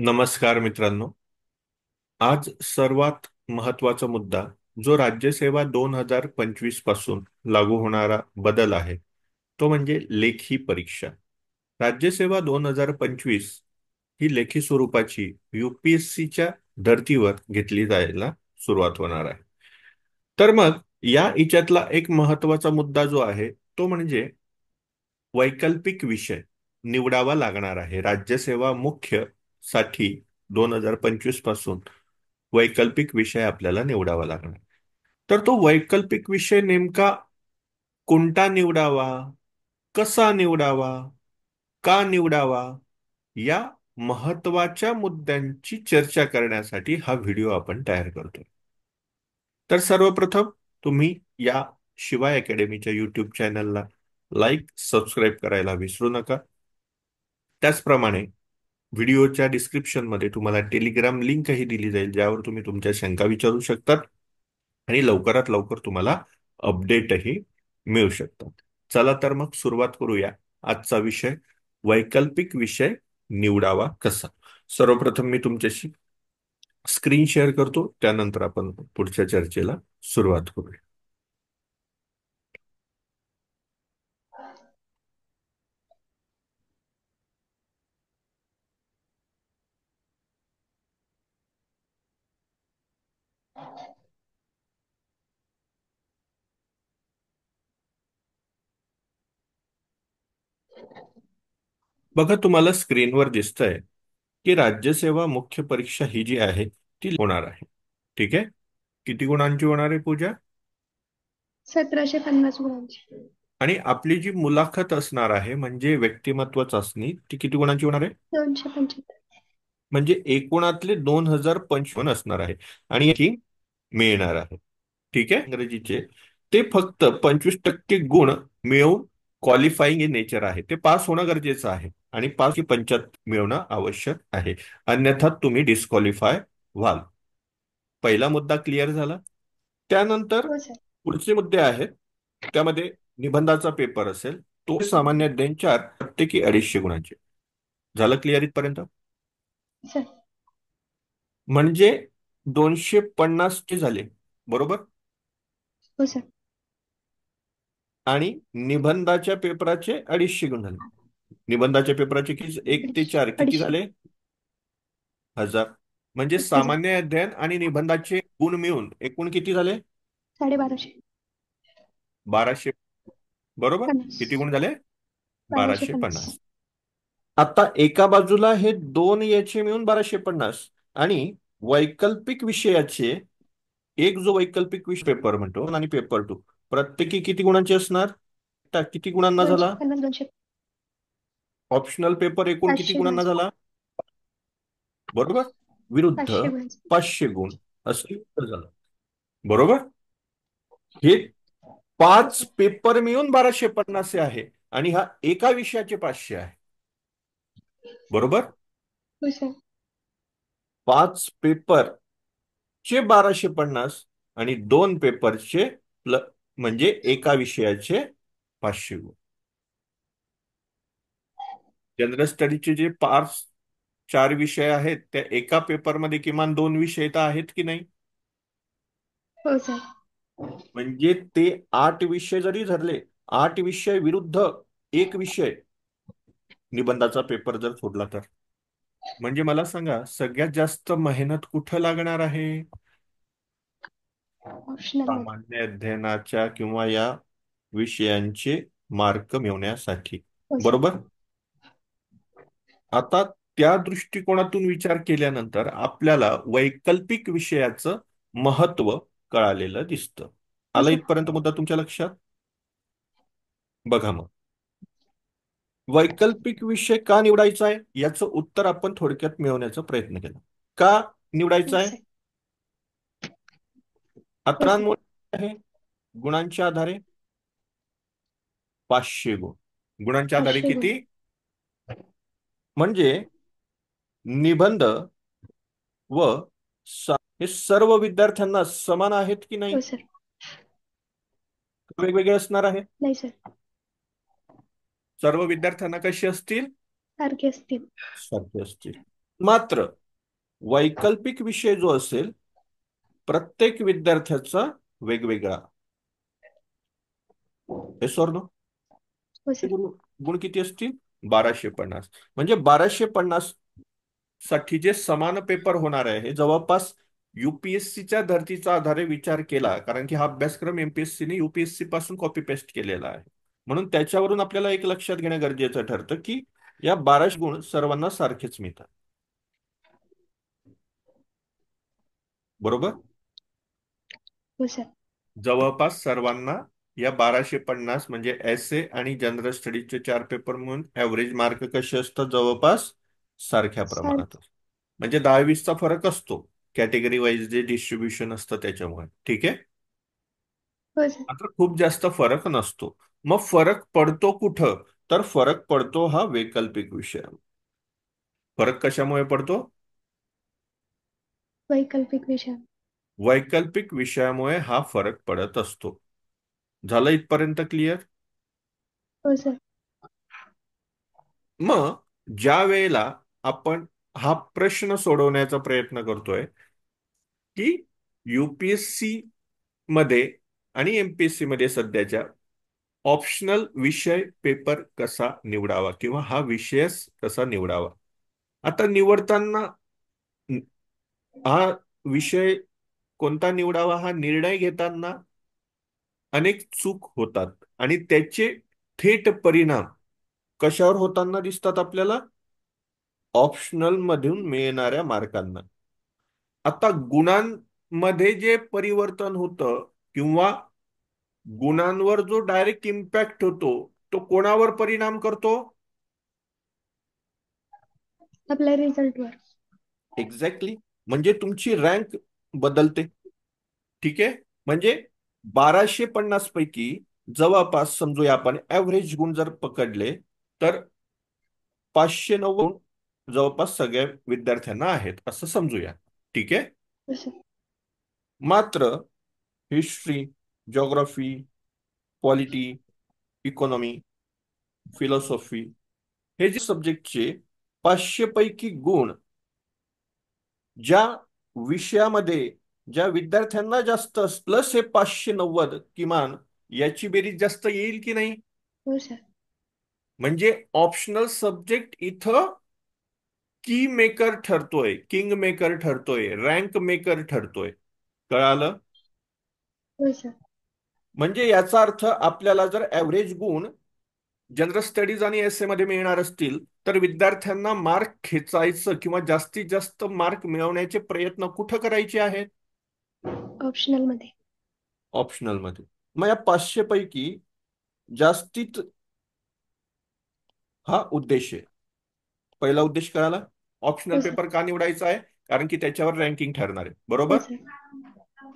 नमस्कार मित्रांनो. आज सर्वात महत्वाचा मुद्दा जो राज्यसेवा 2025 पासून लागू होणारा बदल आहे तो म्हणजे लेखी परीक्षा. राज्यसेवा 2025 ही लेखी स्वरूपाची UPSCच्या धर्तीवर घेतली जायला सुरुवात होणार आहे. तर मग या हिच्यातला एक महत्वाचा मुद्दा जो आहे तो म्हणजे वैकल्पिक विषय निवडावा लागणार आहे. राज्यसेवा मुख्य साठी 2025 पासून वैकल्पिक विषय आपल्याला निवडावा लागणार. तर तो वैकल्पिक विषय नेमका कोणता निवडावा, कसा निवडावा, का निवडावा, या महत्वाच्या मुद्द्यांची चर्चा करण्यासाठी हा व्हिडिओ आपण तयार करतोय. तर सर्वप्रथम तुम्ही या शिवाय अकॅडमीच्या युट्यूब चॅनलला लाईक सबस्क्राईब करायला विसरू नका. त्याचप्रमाणे व्हिडिओच्या डिस्क्रिप्शनमध्ये तुम्हाला टेलिग्राम लिंकही दिली जाईल, ज्यावर तुम्ही तुमच्या शंका विचारू शकतात आणि लवकरात लवकर तुम्हाला अपडेटही मिळू शकतात. चला तर मग सुरुवात करूया. आजचा विषय वैकल्पिक विषय निवडावा कसा. सर्वप्रथम मी तुमच्याशी स्क्रीन शेअर करतो, त्यानंतर आपण पुढच्या चर्चेला सुरुवात करूया. बघा, तुम्हाला स्क्रीनवर दिसतंय की राज्यसेवा मुख्य परीक्षा ही जी आहे ती होणार आहे. ठीक आहे. किती गुणांची होणार आहे पूजा? 1750 गुणांची. आणि आपली जी मुलाखत असणार आहे म्हणजे व्यक्तिमत्व चाचणी ती किती गुणांची होणार आहे? 275. म्हणजे एकूणातले 2055 असणार आहे आणि याची मिळणार आहे. ठीक आहे. इंग्रजीचे ते फक्त 25% गुण मिळवून क्वालिफाईंग इन नेचर आहे, ते पास होणं गरजेचं आहे आणि 5 की 75 मिळवणं आवश्यक आहे. अन्यथा तुम्ही डिस्क्वालिफाय व्हाल. पहिला मुद्दा क्लिअर झाला. त्यानंतर हो सर. पुढचे मुद्दे आहेत. त्यामध्ये निबंधाचा पेपर असेल, तो सामान्य अध्ययन 4 प्रत्येकी 250 गुणांचे. झालं क्लिअर इथपर्यंत? सर. म्हणजे 250 चे झाले, बरोबर. हो सर. आणि निबंधाच्या पेपराचे 250 गुण झाले. निबंधाच्या पेपराचे किती? 1 ते 4 किती अडीचशे. झाले? 1000. म्हणजे 1000. सामान्य अध्ययन आणि निबंधाचे गुण मिळून एकूण किती झाले? 1250. 1200. बरोबर. 50. किती गुण झाले? 1250. 1250. आता एका बाजूला हे दोन याचे मिळून 1250 आणि वैकल्पिक विषयाचे एक जो वैकल्पिक विषय पेपर म्हणतो आणि पेपर 2 प्रत्येकी किती गुणांचे असणार? किती गुणांना झाला? 250. 200. ऑप्शनल पेपर एकूण किती 500 गुणांना गुणांची. झाला? बरोबर. विरुद्ध 500 गुणांची. 500 गुण असं उत्तर झालं. बरोबर. हे 5 पेपर मिळून 1250 आहे आणि हा एका विषयाचे 500 आहे. बरोबर. हो सर. 5 पेपरचे 1250 आणि 2 पेपरचे म्हणजे एका विषयाचे 500 गुण. जनरल स्टडीचे जे 4 विषय आहेत त्या एका पेपरमध्ये किमान 2 विषय तर आहेत की नाही? हो सर. म्हणजे ते 8 विषय जरी धरले, 8 विषय विरुद्ध एक विषय निबंधाचा पेपर जर सोडला तर, म्हणजे मला सांगा सगळ्यात जास्त मेहनत कुठं लागणार आहे? ऑप्शनल मध्ये. सामान्य अध्ययनाच्या किंवा या विषयांचे मार्क मिळवण्यासाठी. हो सर. बरोबर. आता त्या दृष्टिकोनातून विचार केल्यानंतर आपल्याला वैकल्पिक विषयाचं महत्व कळालेलं दिसतं. हो आलं सर. इथपर्यंत मुद्दा तुमच्या लक्षात? बघा मग, वैकल्पिक विषय का निवडायचा आहे याचं उत्तर आपण थोडक्यात मिळवण्याचा प्रयत्न केला. का निवडायचा हो आहे? सर. हो सर. अतरांमुळे आहे. गुणांच्या आधारे 500 गुण. गुणांच्या आधारे 500 गुण. किती? म्हणजे निबंध व हे सर्व विद्यार्थ्यांना समान आहेत की नाही? हो सर. वेगवेगळे असणार आहे. नाही सर. सर्व विद्यार्थ्यांना कशी असतील? सारखे असतील. सारखे असतील. मात्र वैकल्पिक विषय जो असेल प्रत्येक विद्यार्थ्याचा वेगवेगळा. हे सर नो. हो ते सर. गुण किती असतील? 1250. म्हणजे 1250 साठी जे समान पेपर होणार आहे हे जवळपास युपीएससीच्या धर्तीचा आधारे विचार केला, कारण की हा अभ्यासक्रम एमपीएससीने युपीएससी पासून कॉपी पेस्ट केलेला आहे. म्हणून त्याच्यावरून आपल्याला एक लक्षात घेणं गरजेचं ठरतं की या 1200 गुण सर्वांना सारखेच मिळतात. बरोबर. हो सर. जवळपास सर्वांना या 1250 म्हणजे एसे आणि जनरल स्टडीजचे 4 पेपर म्हणून ऍव्हरेज मार्क कसे असतात? जवळपास सारख्या सर. प्रमाणात असतात. म्हणजे 10-20चा फरक असतो कॅटेगरी वाईज जे डिस्ट्रीब्युशन असतं त्याच्यामुळे. ठीक आहे. हो सर. मात्र खूप जास्त फरक नसतो. मग फरक पडतो कुठं? तर फरक पडतो हा वैकल्पिक विषय. फरक कशामुळे पडतो? वैकल्पिक विषय. वैकल्पिक विषयामुळे हा फरक पडत असतो. झालं इथपर्यंत क्लिअर? हो सर. मग ज्या वेळेला आपण हा प्रश्न सोडवण्याचा प्रयत्न करतोय की युपीएससी मध्ये आणि एमपीएससी मध्ये सध्याच्या ऑप्शनल विषय पेपर कसा निवडावा किंवा हा विषयच कसा निवडावा. आता निवडताना हा विषय कोणता निवडावा हा निर्णय घेताना अनेक चूक होतात आणि त्याचे थेट परिणाम कशावर होताना दिसतात आपल्याला? ऑप्शनल मधून मिळणाऱ्या मार्कांना. आता गुणांमध्ये जे परिवर्तन होतं किंवा गुणांवर जो डायरेक्ट इम्पॅक्ट होतो तो कोणावर परिणाम करतो? आपल्या रिझल्टवर. एक्झॅक्टली. म्हणजे तुमची रँक बदलते. ठीक आहे. म्हणजे 1250 पैकी जवळपास समजूया आपण ऍव्हरेज गुण जर पकडले तर 590 जवळपास सगळ्या विद्यार्थ्यांना आहेत असं समजूया. ठीक आहे. हो सर. मात्र history, geography, polity, economy, philosophy हे जे सब्जेक्टचे 500 पैकी गुण ज्या विषयामध्ये ज्या विद्यार्थ्यांना जास्त प्लस हे 590 किमान याची बेरीज जास्त येईल की नाही? हो सर. म्हणजे ऑप्शनल सब्जेक्ट इथं की मेकर ठरतोय, किंग मेकर ठरतोय, रँक मेकर ठरतोय. कळालं? हो सर. म्हणजे याचा अर्थ आपल्याला जर ऍव्हरेज गुण जनरल स्टडीज आणि एसए मध्ये मिळणार असतील तर विद्यार्थ्यांना मार्क खेचायचं किंवा जास्तीत जास्त मार्क मिळवण्याचे प्रयत्न कुठं करायचे आहेत? ऑप्शनल मध्ये. ऑप्शनल मध्ये. मग या 500 पैकी जास्तीत हा उद्देश आहे. पहिला उद्देश कळाला. ऑप्शनल हो सर. पेपर का निवडायचा आहे? कारण की त्याच्यावर रँकिंग ठरणार आहे. हो बरोबर. सर.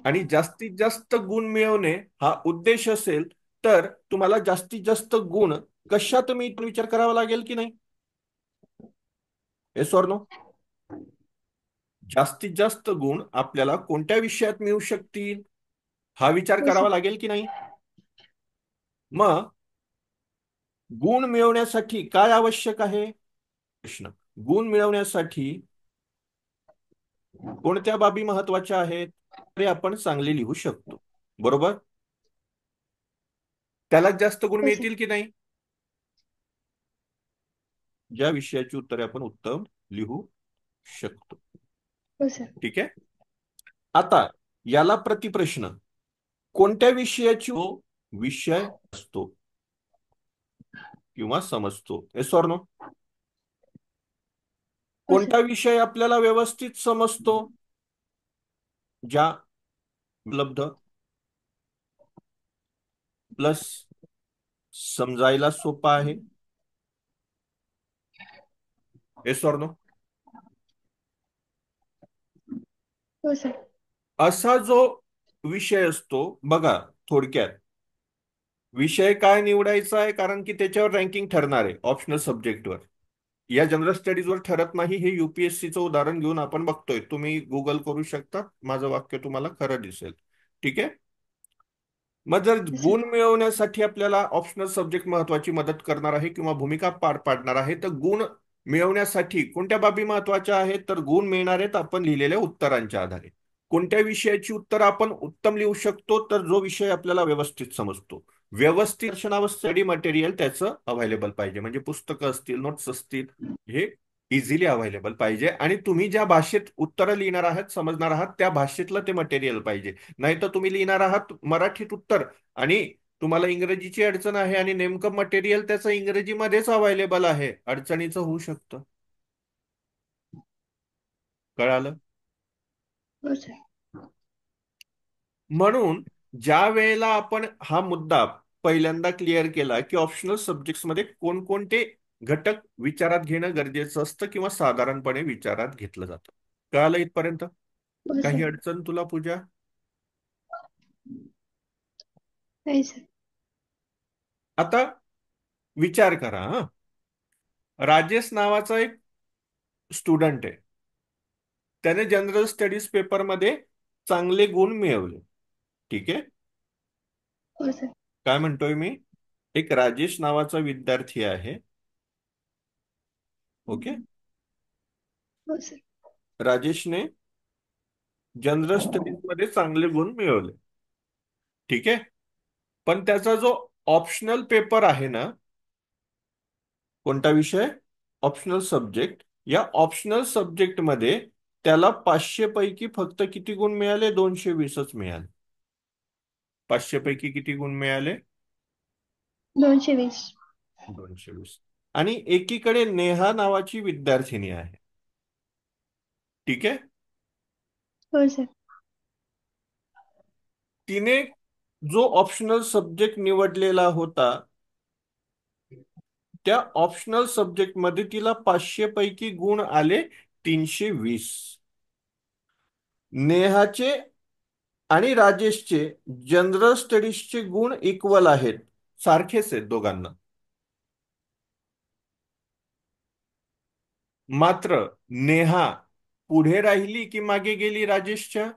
आणि जास्तीत जास्त गुण मिळवणे हा उद्देश असेल तर तुम्हाला जास्तीत जास्त गुण कशात मी विचार करावा लागेल की नाही? Yes or no? जास्तीत जास्त गुण आपल्याला कोणत्या विषयात मिळू शकतील हा विचार हो करावा सर. लागेल की नाही? मग गुण मिळवण्यासाठी काय आवश्यक आहे? प्रश्न. गुण मिळवण्यासाठी कोणत्या बाबी महत्वाच्या आहेत? ते आपण चांगले लिहू शकतो. बरोबर. त्याला जास्त गुण हो सर. मिळतील की नाही? ज्या विषयाची उत्तरे आपण उत्तम लिहू शकतो. हो सर. ठीक आहे. आता याला प्रतिप्रश्न. कोणत्या विषयाची विषय असतो किंवा समजतो? Yes or no? हो सर. कोणता विषय आपल्याला व्यवस्थित समजतो? ज्या उपलब्ध प्लस समजायला सोपा आहे. Yes or no? हो सर. असा जो विषय असतो बघा, थोडक्यात विषय काय निवडायचा आहे कारण की त्याच्यावर रँकिंग ठरणार आहे ऑप्शनल सब्जेक्टवर. या जनरल स्टडीजवर ठरत नाही. हे युपीएससीचं उदाहरण घेऊन आपण बघतोय. तुम्ही गुगल करू शकता. माझं वाक्य तुम्हाला खरं दिसेल. ठीक आहे. मग जर हो सर. गुण मिळवण्यासाठी आपल्याला ऑप्शनल सब्जेक्ट महत्वाची मदत करणार आहे किंवा भूमिका पार पाडणार आहे तर गुण मिळवण्यासाठी कोणत्या बाबी महत्वाच्या आहेत, तर गुण मिळणार आहेत आपण लिहिलेल्या उत्तरांच्या आधारे. कोणत्या विषयाची उत्तर आपण उत्तम लिहू शकतो, तर जो विषय आपल्याला व्यवस्थित समजतो. व्यवस्थित दर्शनावर स्टडी मटेरियल त्याचं अवेलेबल पाहिजे, म्हणजे पुस्तकं असतील, नोट्स असतील, हे इझिली अवेलेबल पाहिजे. आणि तुम्ही ज्या भाषेत उत्तरं लिहिणार आहात, समजणार आहात, त्या भाषेतलं ते मटेरियल पाहिजे. नाहीतर तुम्ही लिहिणार आहात मराठीत उत्तर, आणि तुम्हाला इंग्रजीची अडचण आहे, आणि नेमकं मटेरियल त्याचं इंग्रजीमध्येच अवेलेबल आहे, अडचणीचं होऊ शकतं. कळालं? हो सर. म्हणून ज्या वेळेला आपण हा मुद्दा पहिल्यांदा क्लिअर केला की ऑप्शनल सब्जेक्ट्समध्ये कोणकोणते घटक विचारात घेणं गरजेचं असतं किंवा साधारणपणे विचारात घेतलं जातं. कळालं इथपर्यंत? हो काही सर. अडचण तुला, पूजा? नाही सर. आता विचार करा हा. राजेश नावाचा एक स्टुडंट आहे. त्याने जनरल स्टडीज पेपरमध्ये चांगले गुण मिळवले. ठीक आहे. हो सर. काय म्हणतोय मी? एक राजेश नावाचा विद्यार्थी आहे. ओके. हो सर. राजेशने जनरल स्टडीज मध्ये चांगले गुण मिळवले. ठीक आहे. पण त्याचा जो ऑप्शनल पेपर आहे ना, कोणता विषय? Optional subject. या ऑप्शनल सब्जेक्ट मध्ये त्याला 500 पैकी फक्त किती गुण मिळाले? 220च मिळाले. 500 पैकी किती गुण मिळाले? 220. 220. आणि एकीकडे नेहा नावाची विद्यार्थिनी आहे. ठीक आहे. हो सर. तिने जो ऑप्शनल सब्जेक्ट निवडलेला होता, त्या ऑप्शनल सब्जेक्ट मध्ये तिला 500 पैकी गुण आले 320. नेहाचे आणि राजेशचे जनरल स्टडीजचे गुण इक्वल आहेत, सारखेच आहेत दोघांना. मात्र नेहा पुढे राहिली की मागे गेली राजेशच्या?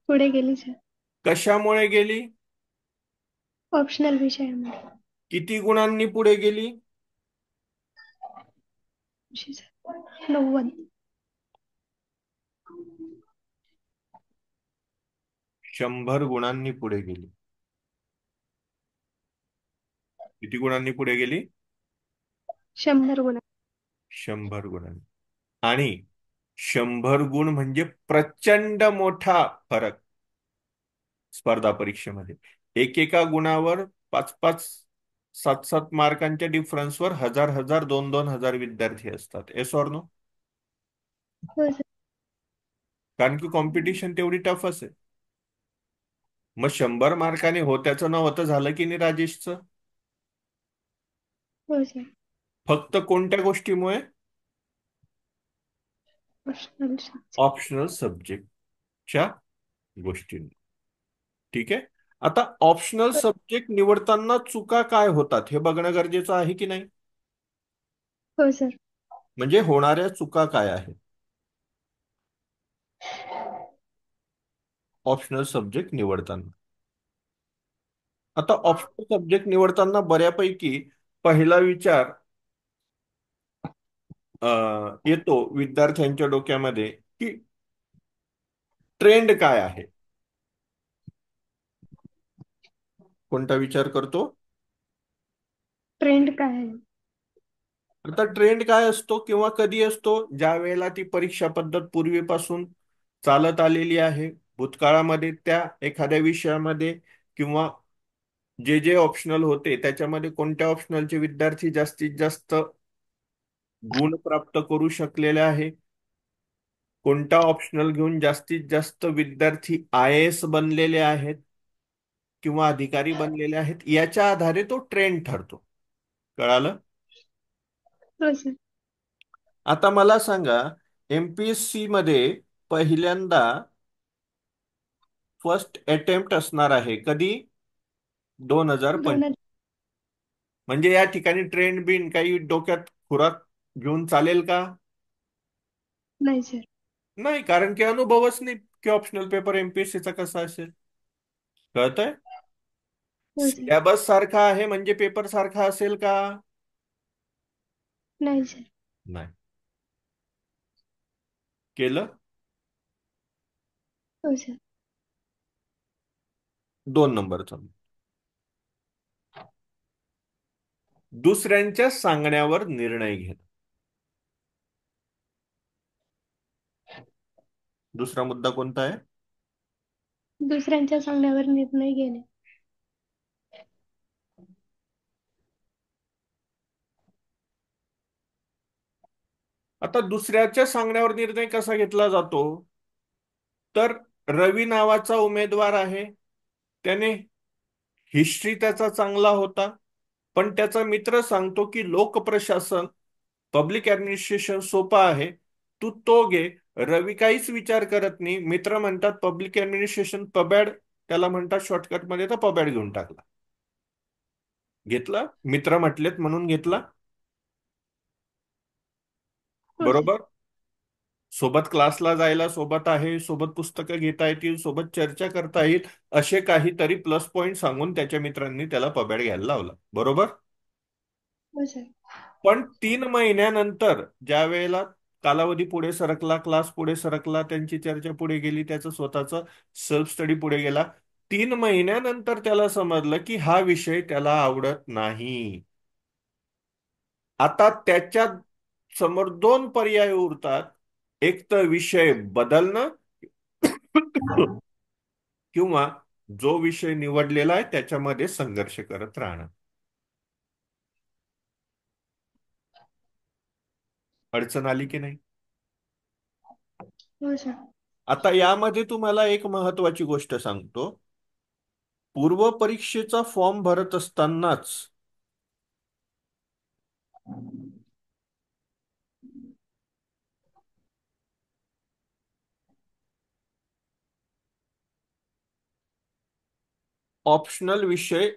पुढे गेली सर. कशामुळे गेली? ऑप्शनल विषयामध्ये. किती गुणांनी पुढे गेली? सर 90. 100 गुणांनी पुढे गेली. किती गुणांनी पुढे गेली? 100 गुण. 100 गुणांनी. आणि 100 गुण म्हणजे प्रचंड मोठा फरक स्पर्धा परीक्षेमध्ये. एकेका गुणावर 5-5, 7-7 मार्कांच्या डिफरन्सवर हजार हजार, 2-2 हजार विद्यार्थी असतात. Yes or no? हो सर. कारण की कॉम्पिटिशन तेवढी टफ असेल. मग 100 मार्काने होत्याचं नव्हतं झालं की नाही राजेशचं? हो सर. फक्त कोणत्या गोष्टीमुळे? Optional subject. ऑप्शनल सब्जेक्टच्या गोष्टींमुळे. ठीक आहे. आता ऑप्शनल सब्जेक्ट निवडताना चुका काय होतात हे बघणं गरजेचं आहे की नाही? हो सर. म्हणजे होणाऱ्या चुका काय आहेत ऑप्शनल सब्जेक्ट निवडताना? आता ऑप्शनल सब्जेक्ट निवडताना बऱ्यापैकी पहिला विचार येतो विद्यार्थ्यांच्या डोक्यामध्ये की ट्रेंड काय आहे. कोणता विचार करतो? ट्रेंड काय आहे? आता ट्रेंड काय असतो किंवा कधी असतो? ज्या वेळेला ती परीक्षा पद्धत पूर्वीपासून चालत आलेली आहे, भूतकाळामध्ये त्या एखाद्या विषयामध्ये किंवा जे जे ऑप्शनल होते त्याच्यामध्ये कोणत्या ऑप्शनलचे विद्यार्थी जास्तीत जास्त गुण प्राप्त करू शकलेले आहे, कोणता ऑप्शनल घेऊन जास्तीत जास्त विद्यार्थी IAS बनलेले आहेत किंवा अधिकारी बनलेले आहेत, याच्या आधारे तो ट्रेंड ठरतो. कळालं? हो सर. आता मला सांगा, MPSC मध्ये पहिल्यांदा फर्स्ट अटेम्प्ट असणार आहे कधी? 2005. 2. म्हणजे या ठिकाणी ट्रेंड बिन काही डोक्यात खुराक घेऊन चालेल का? नाही सर. नाही, कारण की अनुभवच नाही की ऑप्शनल पेपर MPSCचा कसा असेल. कळतंय? हो सर. सिलेबस सारखा आहे म्हणजे पेपर सारखा असेल का? नाही सर. नाही. केलं. हो सर. 2 नंबरचा. दुसऱ्यांच्या सांगण्यावर निर्णय घेणं. दुसरा मुद्दा कोणता आहे? दुसऱ्यांच्या सांगण्यावर निर्णय घेणे. आता दुसऱ्याच्या सांगण्यावर निर्णय कसा घेतला जातो? तर रवी नावाचा उमेदवार आहे, त्याने हिस्ट्री त्याचा चांगला होता, पण त्याचा मित्र सांगतो की लोकप्रशासन, पब्लिक ऍडमिनिस्ट्रेशन सोपं आहे, तू तो घे. रवी काहीच विचार करत नाही. मित्र म्हणतात पब्लिक ऍडमिनिस्ट्रेशन पबॅड, त्याला म्हणतात शॉर्टकट मध्ये, तर पबॅड घेऊन टाकला. घेतला, मित्र म्हटलेत म्हणून घेतला. हो सर. बरोबर. सोबत क्लासला जायला सोबत आहे, सोबत पुस्तकं घेता येतील, सोबत चर्चा करता येईल, असे काहीतरी प्लस पॉइंट सांगून त्याच्या मित्रांनी त्याला पबॅड घ्यायला लावला. बरोबर. हो सर. पण 3 महिन्यानंतर ज्या वेळेला कालावधी पुढे सरकला, क्लास पुढे सरकला, त्यांची चर्चा पुढे गेली, त्याचं स्वतःचं सेल्फ स्टडी पुढे गेला, 3 महिन्यानंतर त्याला समजलं की हा विषय त्याला आवडत नाही. आता त्याच्या समोर 2 पर्याय उरतात. एक तर विषय बदलणं किंवा जो विषय निवडलेला आहे त्याच्यामध्ये संघर्ष करत राहणं. अडचण आली की नाही? हो सर. आता यामध्ये तुम्हाला एक महत्वाची गोष्ट सांगतो. पूर्व परीक्षेचा फॉर्म भरत असतानाच ऑप्शनल विषय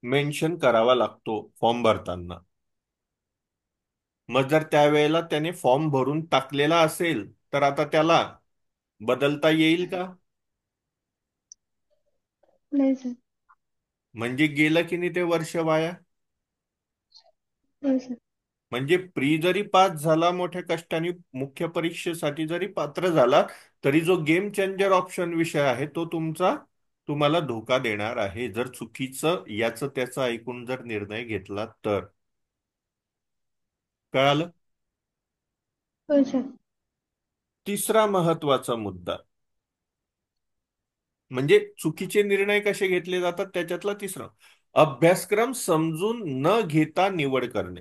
मेन्शन करावा लागतो फॉर्म भरताना. मग जर त्यावेळेला त्याने फॉर्म भरून टाकलेला असेल तर आता त्याला बदलता येईल का? नाही सर. म्हणजे गेलं की नाही ते वर्ष वाया. हो सर. म्हणजे प्री जरी पास झाला मोठ्या कष्टाने, मुख्य परीक्षेसाठी जरी पात्र झाला, तरी जो गेम चेंजर ऑप्शन विषय आहे तो तुम्हाला धोका देणार आहे, जर चुकीचं याचं त्याचं ऐकून जर निर्णय घेतला तर. कळालं? हो सर. तिसरा महत्वाचा मुद्दा म्हणजे चुकीचे निर्णय कसे घेतले जातात त्याच्यातला तिसरा, अभ्यासक्रम समजून न घेता निवड करणे.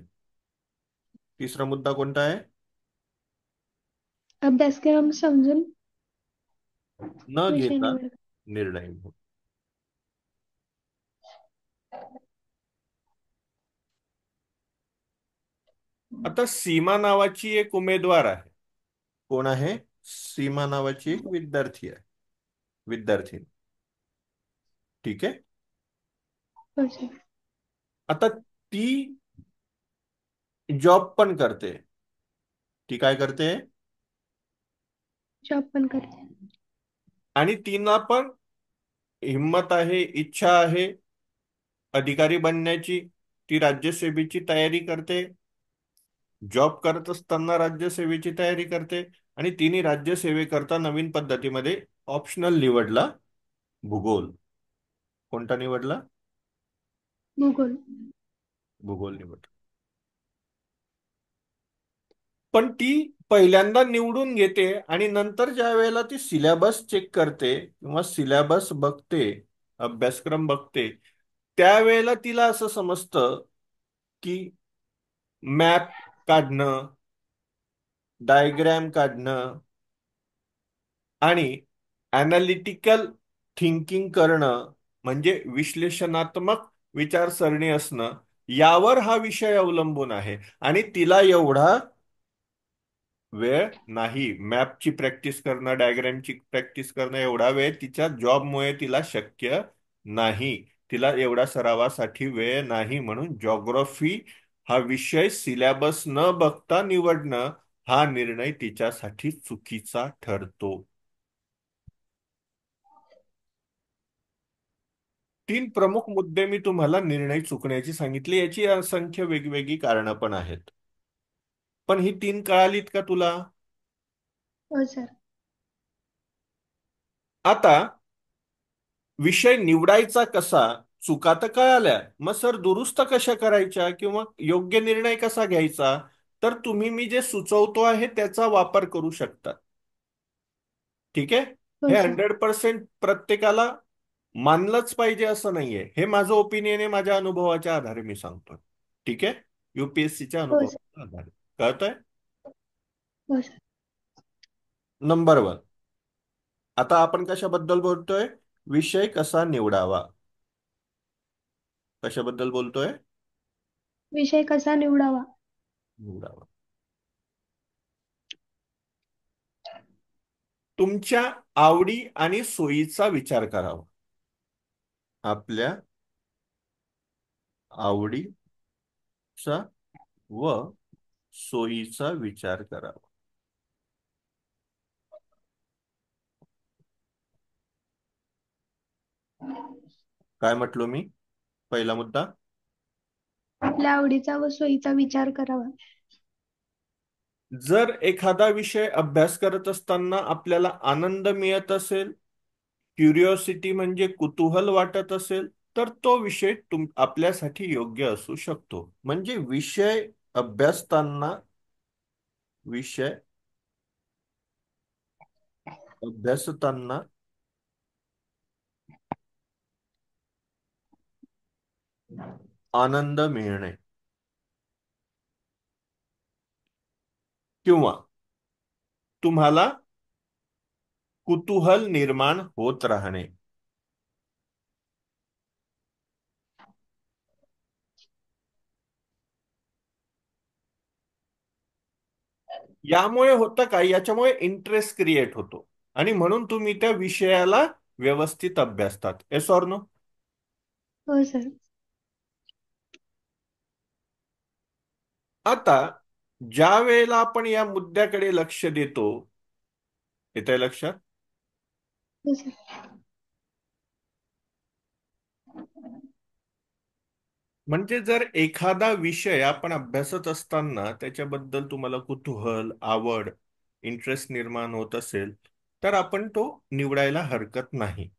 तिसरा मुद्दा कोणता आहे? अभ्यासक्रम समजून न विषय घेता निवड. निर्णय. आता सीमा नावाची एक उमेदवार आहे. कोण आहे? सीमा नावाची एक विद्यार्थी आहे, विद्यार्थी. ठीक आहे. हो सर. आता ती जॉब पण करते. ती काय करते? जॉब पण करते. आणि तिला पण हिंमत आहे, इच्छा आहे अधिकारी बनण्याची. ती राज्यसेवेची तयारी करते, जॉब करत असताना राज्यसेवेची तयारी करते. आणि तिने राज्यसेवेकरता नवीन पद्धतीमध्ये ऑप्शनल निवडला, भूगोल. कोणता निवडला? भूगोल. भूगोल निवड. पण ती पहिल्यांदा निवडून घेते आणि नंतर ज्या वेळेला ती सिलेबस चेक करते किंवा सिलेबस बघते, अभ्यासक्रम बघते, त्यावेळेला तिला असं समजतं की मॅप काढणं, डायग्रॅम काढणं आणि ॲनालिटिकल थिंकिंग करणं, म्हणजे विश्लेषणात्मक विचारसरणी असणं, यावर हा विषय अवलंबून आहे. आणि तिला एवढा वेळ नाही. मॅपची प्रॅक्टिस करणं, डायग्रामची प्रॅक्टिस करणं, एवढा वेळ तिच्या जॉबमुळे तिला शक्य नाही. तिला एवढा सरावासाठी वेळ नाही. म्हणून जॉग्राफी हा विषय सिलेबस न बघता निवडणं हा निर्णय तिच्यासाठी चुकीचा ठरतो. तीन प्रमुख मुद्दे मी तुम्हाला निर्णय चुकण्याची सांगितली. याची असंख्य वेगवेगळी कारणं पण आहेत. पण ही तीन कळालीत का तुला? हो सर. आता विषय निवडायचा कसा, चुका तर कळाल्या, मग सर दुरुस्त कशा करायच्या किंवा योग्य निर्णय कसा घ्यायचा, तर तुम्ही मी जे सुचवतो आहे त्याचा वापर करू शकता. ठीक आहे. हो हे सर. 100% प्रत्येकाला मानलंच पाहिजे असं नाहीये. हे माझं ओपिनियन आहे, माझ्या अनुभवाच्या आधारे मी सांगतोय. ठीक आहे. युपीएससीच्या हो सर. अनुभवाच्या आधारे. कळतंय? हो सर. Number one. आता आपण कशाबद्दल बोलतोय? विषय कसा निवडावा. कशाबद्दल बोलतोय? विषय कसा निवडावा. निवडावा. तुमच्या आवडी आणि सोयीचा विचार करावा. आपल्या आवडीचा व सोयीचा विचार करावा. काय म्हटलो मी? पहिला मुद्दा. आपल्या आवडीचा व सोयीचा विचार करावा. जर एखादा विषय अभ्यास करत असताना आपल्याला आनंद मिळत असेल, क्युरिओसिटी म्हणजे कुतूहल वाटत असेल, तर तो विषय आपल्यासाठी योग्य असू शकतो. म्हणजे अभ्यासताना विषय अभ्यासताना आनंद मिळणे किंवा तुम्हाला कुतूहल निर्माण होत राहणे, यामुळे होतं काय, याच्यामुळे इंटरेस्ट क्रिएट होतो आणि म्हणून तुम्ही त्या विषयाला व्यवस्थित अभ्यासतात. Yes or no? हो सर. आता ज्या वेळेला आपण या मुद्द्याकडे लक्ष देतो, येत आहे लक्षात? हो सर. म्हणजे जर एखादा विषय आपण अभ्यासत असताना त्याच्याबद्दल तुम्हाला कुतूहल, आवड, इंटरेस्ट निर्माण होत असेल, तर आपण तो निवडायला हरकत नाही.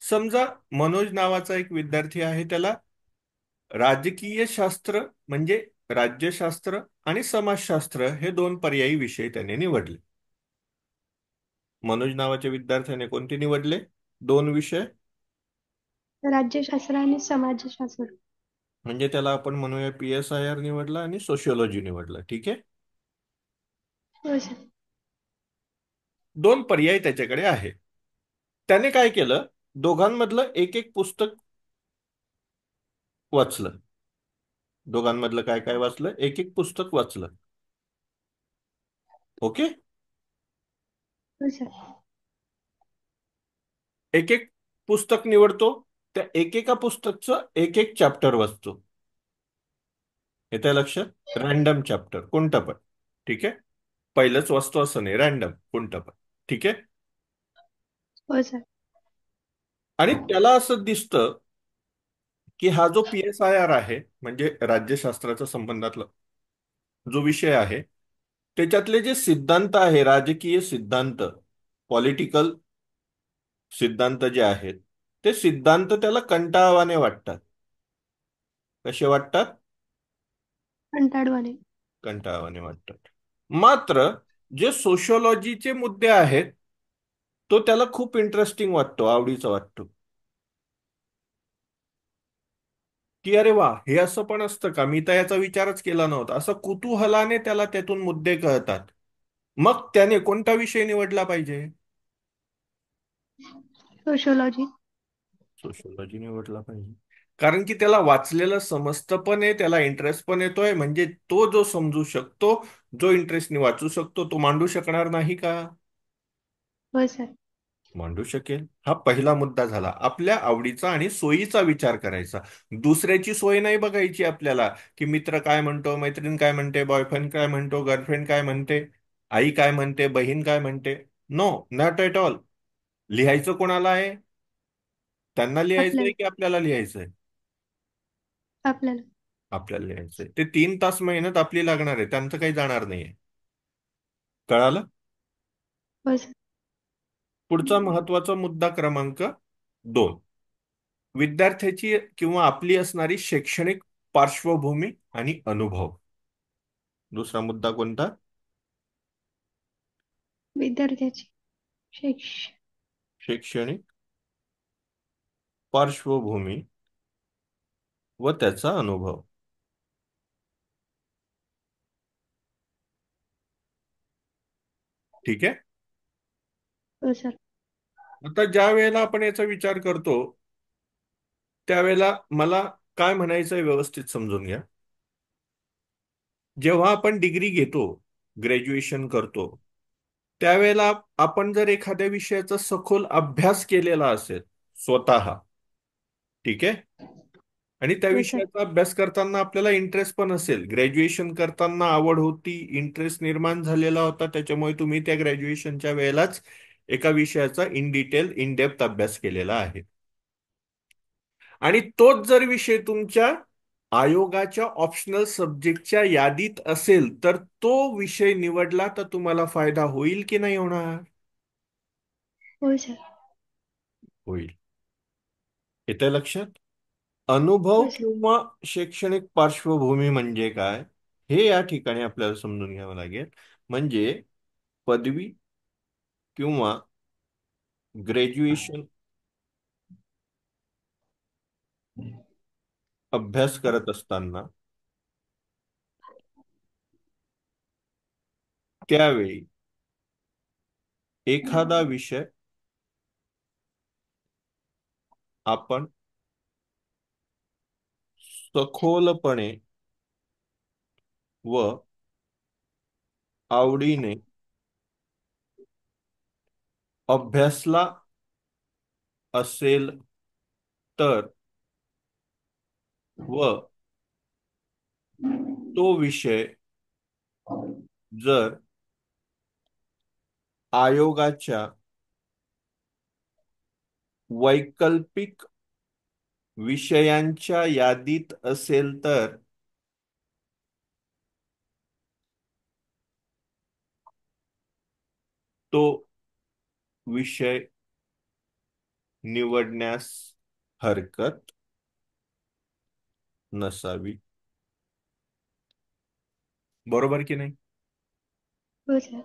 समजा मनोज नावाचा एक विद्यार्थी आहे, त्याला राजकीय शास्त्र म्हणजे राज्यशास्त्र आणि समाजशास्त्र हे दोन पर्यायी विषय त्याने निवडले. मनोज नावाच्या विद्यार्थ्याने कोणते निवडले? दोन विषय. राज्यशास्त्र आणि समाजशास्त्र. म्हणजे त्याला आपण म्हणूया PSIR निवडला आणि सोशिओलॉजी निवडला. ठीक आहे. हो सर. दोन पर्याय त्याच्याकडे आहे. त्याने काय केलं? दोघांमधलं एक एक पुस्तक वाचलं. दोघांमधलं काय काय वाचलं? एक एक पुस्तक वाचलं. ओके. हो सर. एक एक पुस्तक निवडतो, त्या एकेका पुस्तकचं एक एक चॅप्टर वाचतो. येतं लक्षात? रॅन्डम चॅप्टर कोणतं पण. ठीक आहे. पहिलंच वाचतो असं नाही, रॅन्डम कोणतं पण. ठीक आहे. हो सर. आणि त्याला असं दिसतं की हा जो PSIR आहे, म्हणजे राज्यशास्त्राच्या संबंधातला जो विषय आहे, त्याच्यातले जे सिद्धांत आहे, राजकीय सिद्धांत, पॉलिटिकल सिद्धांत जे आहेत, ते सिद्धांत त्याला कंटाळवाणे वाटतात. कसे वाटतात? कंटाळवाणे. कंटाळवाणे वाटतात. मात्र जे सोशिओलॉजीचे मुद्दे आहेत, तो त्याला खूप इंटरेस्टिंग वाटतो, आवडीचा वाटतो. की अरे वा, हे असं पण असतं का, मी तर याचा विचारच केला नव्हता, असं कुतूहलाने त्याला त्यातून मुद्दे कळतात. मग त्याने कोणता विषय निवडला पाहिजे? सोशिओलॉजी. सोशिओलॉजी निवडला पाहिजे. कारण की त्याला वाचलेलं समजतं पण आहे, त्याला इंटरेस्ट पण येतोय. म्हणजे तो जो समजू शकतो, जो इंटरेस्टने वाचू शकतो, तो मांडू शकणार नाही का? हो सर. मांडू शकेल. हा पहिला मुद्दा झाला. आपल्या आवडीचा आणि सोयीचा विचार करायचा. दुसऱ्याची सोय नाही बघायची आपल्याला, की मित्र काय म्हणतो, मैत्रीण काय म्हणते, बॉयफ्रेंड काय म्हणतो, गर्लफ्रेंड काय म्हणते, आई काय म्हणते, बहीण काय म्हणते. No, not at all. लिहायचं कोणाला आहे? त्यांना लिहायचंय आपल्याला. की आपल्याला लिहायचंय? आपल्याला. आपल्याला लिहायचंय. ते 3 तास मेहनत आपली लागणार आहे, त्यांचं काही जाणार नाहीये. कळालं? हो सर. पुढचा महत्वाचा मुद्दा क्रमांक 2, विद्यार्थ्याची किंवा आपली असणारी शैक्षणिक पार्श्वभूमी आणि अनुभव. दुसरा मुद्दा कोणता? विद्यार्थ्याची शिक्ष शैक्षणिक पार्श्वभूमी व त्याचा अनुभव. ठीक आहे. हो सर. आता ज्या वेळेला आपण याचा विचार करतो, त्यावेळेला मला काय म्हणायचंय व्यवस्थित समजून घ्या. जेव्हा आपण डिग्री घेतो, ग्रॅज्युएशन करतो, त्यावेळेला आपण जर एखाद्या विषयाचा सखोल अभ्यास केलेला असेल स्वतः, ठीक आहे, आणि त्या हो सर. विषयाचा अभ्यास करताना आपल्याला इंटरेस्ट पण असेल, ग्रॅज्युएशन करताना आवड होती, इंटरेस्ट निर्माण झालेला होता, त्याच्यामुळे तुम्ही त्या ग्रॅज्युएशनच्या वेळेलाच एका विषयाचा इन डिटेल इन डेप्थ अभ्यास केलेला आहे, आणि तोच जर विषय तुमच्या आयोगाच्या ऑप्शनल सब्जेक्टच्या यादीत असेल, तर तो विषय निवडला तर तुम्हाला फायदा होईल की नाही होणार? हो सर. होईल. येते लक्षात? अनुभव हो सर. किंवा शैक्षणिक पार्श्वभूमी म्हणजे काय, हे या ठिकाणी आपल्याला समजून घ्यावं लागेल. म्हणजे पदवी किंवा ग्रॅज्युएशन अभ्यास करत असताना त्यावेळी एखादा विषय आपण सखोलपणे व आवडीने अभ्यासला असेल तर, व तो विषय जर आयोगाच्या वैकल्पिक विषयांच्या यादीत असेल तर, तो विषय निवडण्यास हरकत नसावी. बरोबर की नाही? हो सर.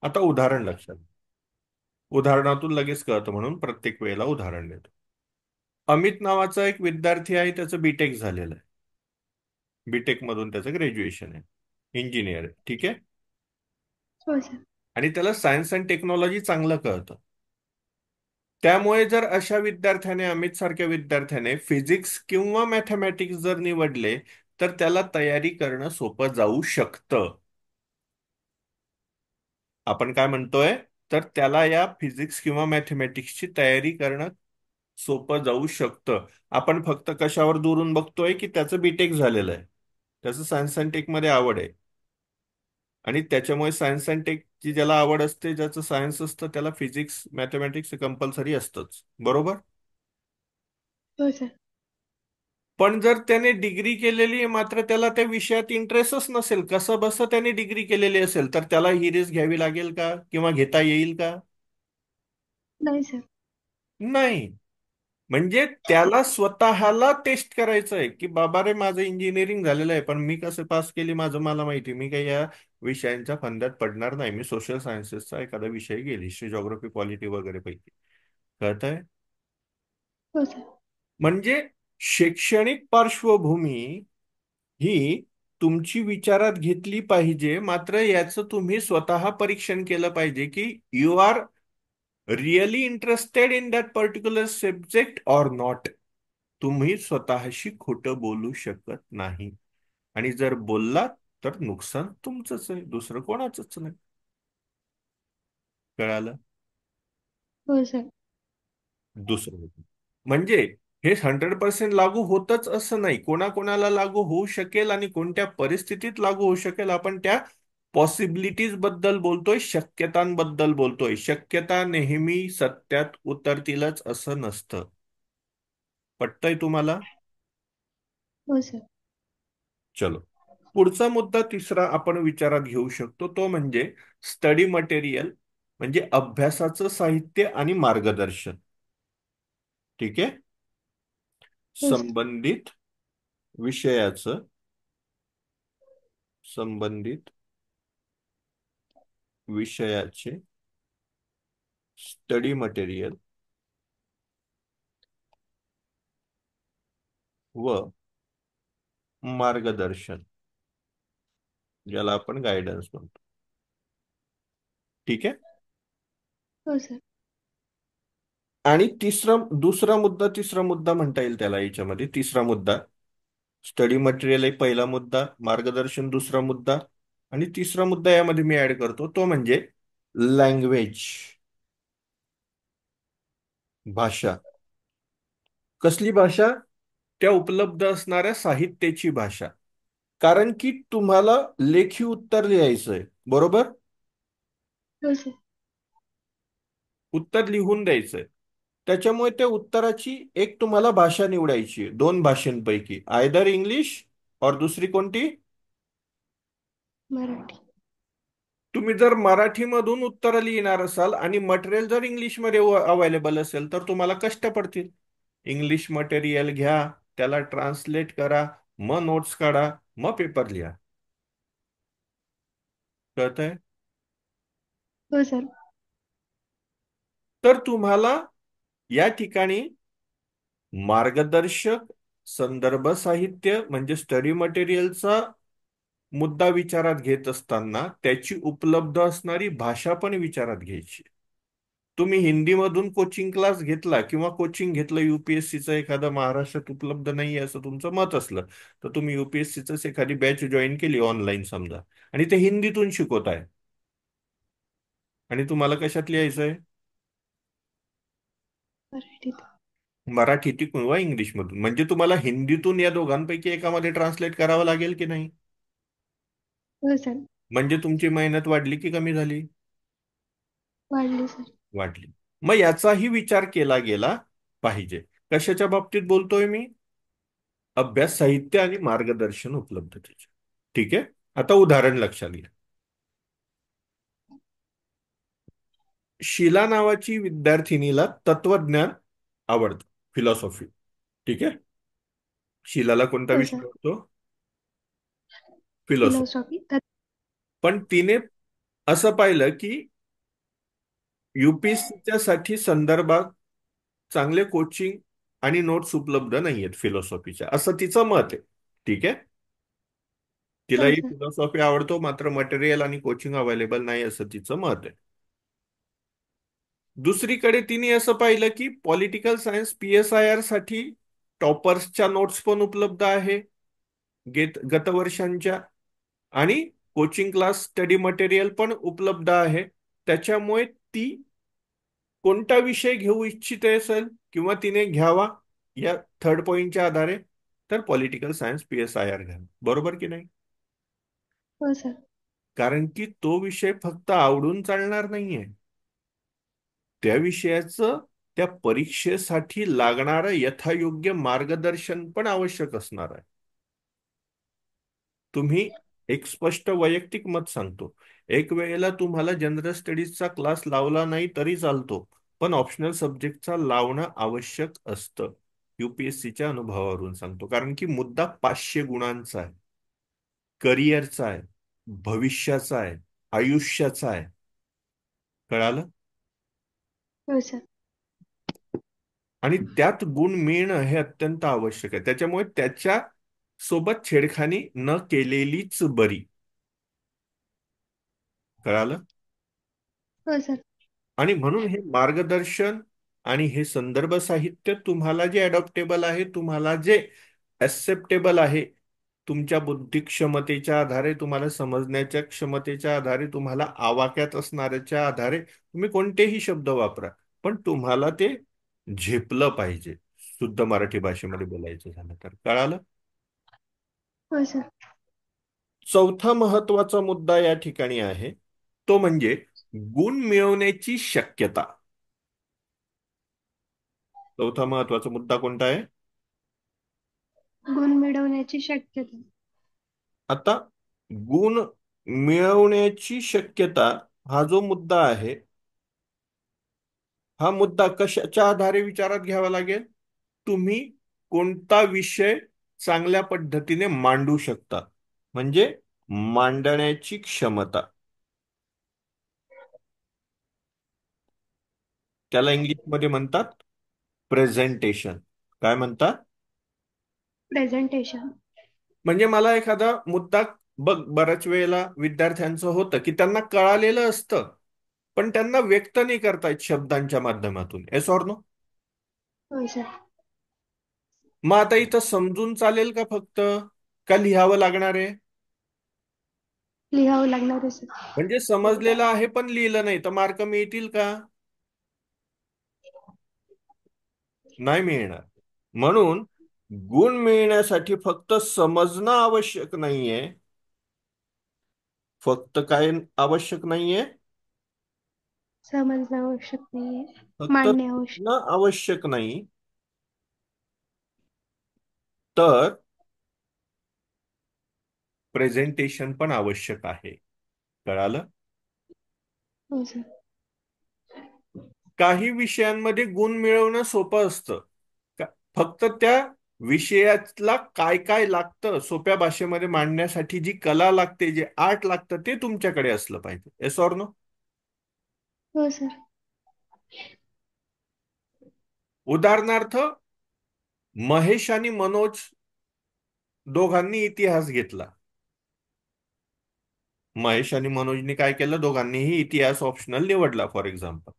आता उदाहरण लक्षात. उदाहरणातून लगेच कळतं म्हणून प्रत्येक वेळेला उदाहरण देतो. अमित नावाचा एक विद्यार्थी आहे, त्याचं बीटेक झालेलं आहे. बीटेक मधून त्याचं ग्रॅज्युएशन आहे, इंजिनियर आहे, ठीक आहे, हो सर. आणि त्याला सायन्स अँड टेक्नॉलॉजी चांगलं कळतं. त्यामुळे जर अशा विद्यार्थ्याने, अमित सारख्या विद्यार्थ्याने फिजिक्स किंवा मॅथमॅटिक्स जर निवडले, तर त्याला तयारी करणं सोपं जाऊ शकतं. आपण काय म्हणतोय, तर त्याला या फिजिक्स किंवा मॅथमॅटिक्सची तयारी करणं सोपं जाऊ शकतं. आपण फक्त कशावर दुरून बघतोय की त्याचं बीटेक झालेलं आहे, त्याचं सायन्स अँड टेक मध्ये आवड आहे, आणि त्याच्यामुळे सायन्स अँड टेक जी ज्याला आवड असते, ज्याचं सायन्स असतं, त्याला फिजिक्स मॅथमॅटिक्स कंपल्सरी असतंच. बरोबर? हो सर. पण जर त्याने डिग्री केलेली आहे, मात्र त्याला त्या विषयात इंटरेस्टच नसेल, कसं बसं त्याने डिग्री केलेली असेल, तर त्याला ही रिस्क घ्यावी लागेल का किंवा घेता येईल का? नाही सर. नाही. म्हणजे त्याला स्वतःला टेस्ट करायचं आहे की बाबा रे, माझं इंजिनिअरिंग झालेलं आहे, पण मी कसं पास केली माझं मला माहिती, मी काही या विषयांच्या फंद्यात पडणार नाही, मी सोशल सायन्सेसचा एखादा विषय घेईल, हिस्ट्री, जॉग्राफी, पॉलिटी वगैरे पैकी. कळतंय? हो सर. म्हणजे शैक्षणिक पार्श्वभूमी ही तुमची विचारात घेतली पाहिजे, मात्र याचं तुम्ही स्वतः परीक्षण केलं पाहिजे की you are really interested in that particular subject or not. तुम्ही स्वतःशी खोटं बोलू शकत नाही, आणि जर बोललात तर नुकसान तुमचंच आहे, दुसरं कोणाचंच नाही. कळालं? हो सर. दुसरं म्हणजे हे 100% लागू होतच असं नाही, कोणाकोणाला लागू होऊ शकेल आणि कोणत्या परिस्थितीत लागू होऊ शकेल, आपण त्या पॉसिबिलिटीज बद्दल बोलतोय, शक्यतांबद्दल बोलतोय. शक्यता नेहमी सत्यात उतरतीलच असं नसतं. पटतंय तुम्हाला? हो सर. चलो, पुढचा मुद्दा तिसरा आपण विचारात घेऊ शकतो, तो म्हणजे स्टडी मटेरियल, म्हणजे अभ्यासाचं साहित्य आणि मार्गदर्शन. ठीक आहे. हो सर. संबंधित विषयाचं, संबंधित विषयाचे स्टडी मटेरियल व मार्गदर्शन, ज्याला आपण गायडन्स म्हणतो. ठीक आहे. हो सर. आणि तिसरा मुद्दा म्हणता येईल त्याला याच्यामध्ये. तिसरा मुद्दा, स्टडी मटेरियल एक पहिला मुद्दा, मार्गदर्शन दुसरा मुद्दा, आणि तिसरा मुद्दा यामध्ये मी ऍड करतो, तो म्हणजे लँग्वेज, भाषा. कसली भाषा? त्या उपलब्ध असणाऱ्या साहित्याची भाषा. कारण की तुम्हाला लेखी उत्तर लिहायचंय, बरोबर? हो सर. उत्तर लिहून द्यायचंय. त्याच्यामुळे त्या उत्तराची एक तुम्हाला भाषा निवडायची आहे, दोन भाषांपैकी, आयदर इंग्लिश और दुसरी कोणती? मराठी. तुम्ही जर मराठीमधून उत्तर लिहिणार असाल आणि मटेरियल जर इंग्लिशमध्ये अवेलेबल असेल, तर तुम्हाला कष्ट पडतील. इंग्लिश मटेरियल घ्या, त्याला ट्रान्सलेट करा, मग नोट्स काढा, मग पेपर लिहा. कळतंय? हो सर. तर तुम्हाला या ठिकाणी मार्गदर्शक, संदर्भ साहित्य म्हणजे स्टडी मटेरियलचा मुद्दा विचारात घेत असताना त्याची उपलब्ध असणारी भाषा पण विचारात घ्यायची. तुम्ही हिंदीमधून कोचिंग क्लास घेतला किंवा कोचिंग घेतलं, युपीएससीचं एखादं महाराष्ट्रात उपलब्ध नाही असं तुमचं मत असलं, तर तुम्ही युपीएससीच एखादी बॅच जॉईन केली ऑनलाईन समजा, आणि ते हिंदीतून शिकवत आहे, आणि तुम्हाला कशात लिहायचंय? मराठीत. मराठीत किंवा इंग्लिशमधून. म्हणजे तुम्हाला हिंदीतून या दोघांपैकी एकामध्ये ट्रान्सलेट करावं लागेल की नाही? हो सर. म्हणजे तुमची मेहनत वाढली की कमी झाली? वाढली सर. वाढली. मग याचाही विचार केला गेला पाहिजे. कशाच्या बाबतीत बोलतोय मी? अभ्यास साहित्य आणि मार्गदर्शन उपलब्धतेचे. ठीक आहे. आता उदाहरण लक्षात घ्या. शीला नावाची विद्यार्थिनीला तत्वज्ञान आवडतं, फिलॉसॉफी. ठीक आहे. शीलाला कोणता हो विषय सर. आवडतो? फिलॉसॉफी. फिलॉसॉफी. पण तिने असं पाहिलं की युपीएससीच्या साठी संदर्भात चांगले कोचिंग आणि नोट्स उपलब्ध नाहीयेत फिलॉसॉफीच्या, असं तिचं मत आहे. ठीक आहे. हो तिलाही सर. फिलॉसॉफी आवडतो, मात्र मटेरियल आणि कोचिंग अवेलेबल नाही असं तिचं मत आहे. दुसरीकडे तिने असं पाहिलं की पॉलिटिकल सायन्स PSIR साठी टॉपर्सच्या नोट्स पण उपलब्ध आहे गतवर्षांच्या, आणि कोचिंग क्लास स्टडी मटेरियल पण उपलब्ध आहे. त्याच्यामुळे ती कोणता विषय घेऊ इच्छिते असेल किंवा तिने घ्यावा या थर्ड पॉइंटच्या आधारे, तर पॉलिटिकल सायन्स PSIR घ्या. बरोबर की नाही? हो सर. कारण की तो विषय फक्त आवडून चालणार नाहीये, त्या विषयाचं त्या परीक्षेसाठी लागणारं यथायोग्य मार्गदर्शन पण आवश्यक असणार आहे. तुम्ही, एक स्पष्ट वैयक्तिक मत सांगतो, एक वेळेला तुम्हाला जनरल स्टडीजचा क्लास लावला नाही तरी चालतो, पण ऑप्शनल सब्जेक्टचा लावणं आवश्यक असतं. युपीएससीच्या अनुभवावरून सांगतो, कारण की मुद्दा 500 गुणांचा आहे, करिअरचा आहे, भविष्याचा आहे, आयुष्याचा आहे. कळालं? हो सर. आणि त्यात गुण मिळणं हे अत्यंत आवश्यक आहे. त्याच्यामुळे त्याच्या सोबत छेडखानी न केलेलीच बरी. कळालं? हो सर. आणि म्हणून हे मार्गदर्शन आणि हे संदर्भ साहित्य तुम्हाला जे अडॉप्टेबल आहे, तुम्हाला जे ऍक्सेप्टेबल आहे, तुमच्या बुद्धी क्षमतेच्या आधारे, तुम्हाला समजण्याच्या क्षमतेच्या आधारे, तुम्हाला आवाक्यात असणाऱ्याच्या आधारे तुम्ही कोणतेही शब्द वापरा, पण तुम्हाला ते झेपलं पाहिजे. शुद्ध मराठी भाषेमध्ये बोलायचं झालं तर. कळालं? हो सर. चौथा महत्वाचा मुद्दा या ठिकाणी आहे, तो म्हणजे गुण मिळवण्याची शक्यता. चौथा महत्वाचा मुद्दा कोणता आहे? गुण मिळवण्याची शक्यता. आता गुण मिळवण्याची शक्यता हा जो मुद्दा आहे, हा मुद्दा कशाच्या आधारे विचारात घ्यावा लागेल? तुम्ही कोणता विषय चांगल्या पद्धतीने मांडू शकता, म्हणजे मांडण्याची क्षमता. त्याला इंग्लिशमध्ये म्हणतात प्रेझेंटेशन. काय म्हणतात? प्रेझेंटेशन. म्हणजे मला एखादा मुद्दा, बघ बऱ्याच वेळेला विद्यार्थ्यांचं होतं की त्यांना कळालेलं असतं, पण त्यांना व्यक्त नाही करता येत शब्दांच्या माध्यमातून. Yes or no? हो सर. मग आता इथं समजून चालेल का फक्त, का लिहावं लागणार आहे? लिहावं लागणार आहे सर. म्हणजे समजलेलं आहे पण लिहिलं नाही तर मार्क मिळतील का? नाही मिळणार. म्हणून गुण मिळण्यासाठी फक्त समजणं आवश्यक नाहीये. फक्त काय आवश्यक नाहीये? समजणं आवश्यक नाहीये. फक्त मांडणे आवश्यक. समजणं आवश्यक नाही, तर प्रेझेंटेशन पण आवश्यक आहे. कळालं? हो सर. काही विषयांमध्ये गुण मिळवणं सोपं असतं. का- फक्त त्या विषयातला काय काय लागतं सोप्या भाषेमध्ये मांडण्यासाठी, जी कला लागते, जे आर्ट लागतं, ते तुमच्याकडे असलं पाहिजे. Yes or no? हो सर. उदाहरणार्थ, महेश आणि मनोज दोघांनी इतिहास घेतला. महेश आणि मनोजनी काय केलं? दोघांनीही इतिहास ऑप्शनल निवडला फॉर एक्झाम्पल.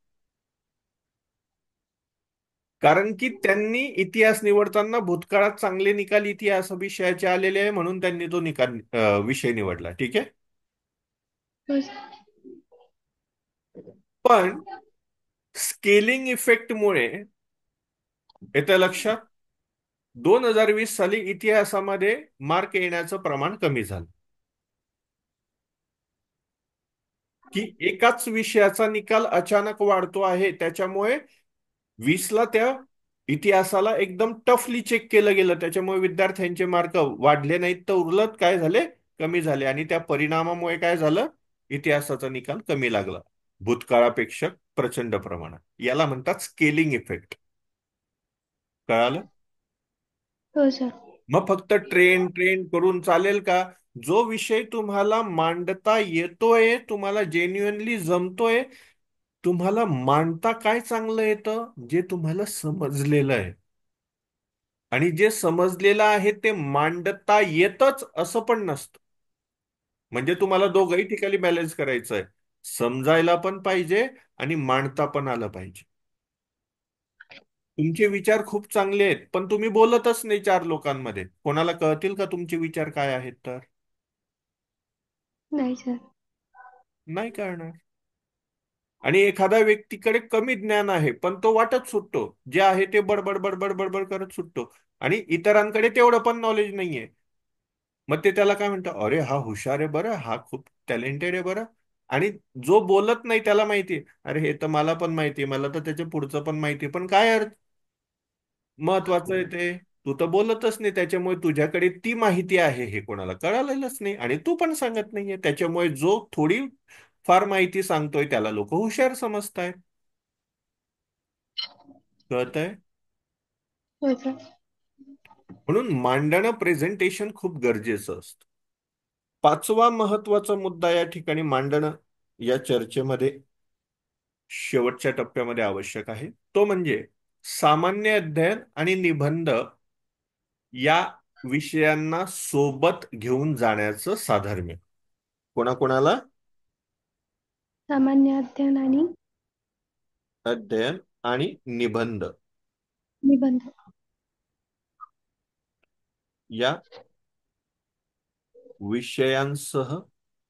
कारण की त्यांनी इतिहास निवडताना भूतकाळात चांगले निकाल इतिहास विषयाचे आलेले आहे, म्हणून त्यांनी तो निकाल विषय निवडला. ठीक आहे. हो सर. पण स्केलिंग इफेक्टमुळे येत्या लक्षात, 2020 साली इतिहासामध्ये मार्क येण्याचं प्रमाण कमी झालं. की एकाच विषयाचा निकाल अचानक वाढतो आहे, त्याच्यामुळे 20ला त्या इतिहासाला एकदम टफली चेक केलं गेलं, त्याच्यामुळे विद्यार्थ्यांचे मार्क वाढले नाहीत, तर उरलत काय झाले? कमी झाले. आणि त्या परिणामामुळे काय झालं? इतिहासाचा निकाल कमी लागला भूतकाळापेक्षा प्रचंड प्रमाणात. याला म्हणतात स्केलिंग इफेक्ट. कळालं? हो सर. मग फक्त ट्रेन ट्रेन करून चालेल का? जो विषय तुम्हाला मांडता येतोय, तुम्हाला जेन्युअनली जमतोय, तुम्हाला मांडता काय चांगलं येतं? जे तुम्हाला समजलेलं आहे. आणि जे समजलेलं आहे ते मांडता येतच असं पण नसतं. म्हणजे तुम्हाला दोघही ठिकाणी बॅलन्स करायचं आहे. समजायला पण पाहिजे आणि मांडता पण आलं पाहिजे. तुमचे विचार खूप चांगले आहेत, पण तुम्ही बोलतच नाही चार लोकांमध्ये. कोणाला कळतील का तुमचे विचार काय आहेत तर? नाही सर. नाही कळणार. आणि एखाद्या व्यक्तीकडे कमी ज्ञान आहे पण तो वाटत सुटतो, जे आहे ते बडबड बडबड बडबड करत सुटतो. आणि इतरांकडे तेवढं पण नॉलेज नाहीये. मग ते त्याला काय म्हणतात? अरे हा हुशार आहे बरं, हा खूप टॅलेंटेड आहे बरं. आणि जो बोलत नाही त्याला माहिती, अरे हे तर मला पण माहिती, मला तर त्याच्या पुढचं पण माहिती, पण काय अर्थ? महत्वाचं आहे ते, तू तर बोलतच नाही, त्याच्यामुळे तुझ्याकडे ती माहिती आहे हे कोणाला कळालेलंच नाही, आणि तू पण सांगत नाहीये, त्याच्यामुळे जो थोडी फार माहिती सांगतोय त्याला लोक हुशार समजतायत. कळतंय? हो सर. म्हणून मांडणं, प्रेझेंटेशन खूप गरजेचं असतं. पाचवा महत्वाचा मुद्दा या ठिकाणी मांडणं या चर्चेमध्ये शेवटच्या टप्प्यामध्ये आवश्यक आहे, तो म्हणजे सामान्य अध्ययन आणि निबंध या विषयांना सोबत घेऊन जाण्याचं साधर्म्य. कोणाकोणाला? सामान्य अध्ययन आणि अध्ययन आणि निबंध निबंध. या विषयांसह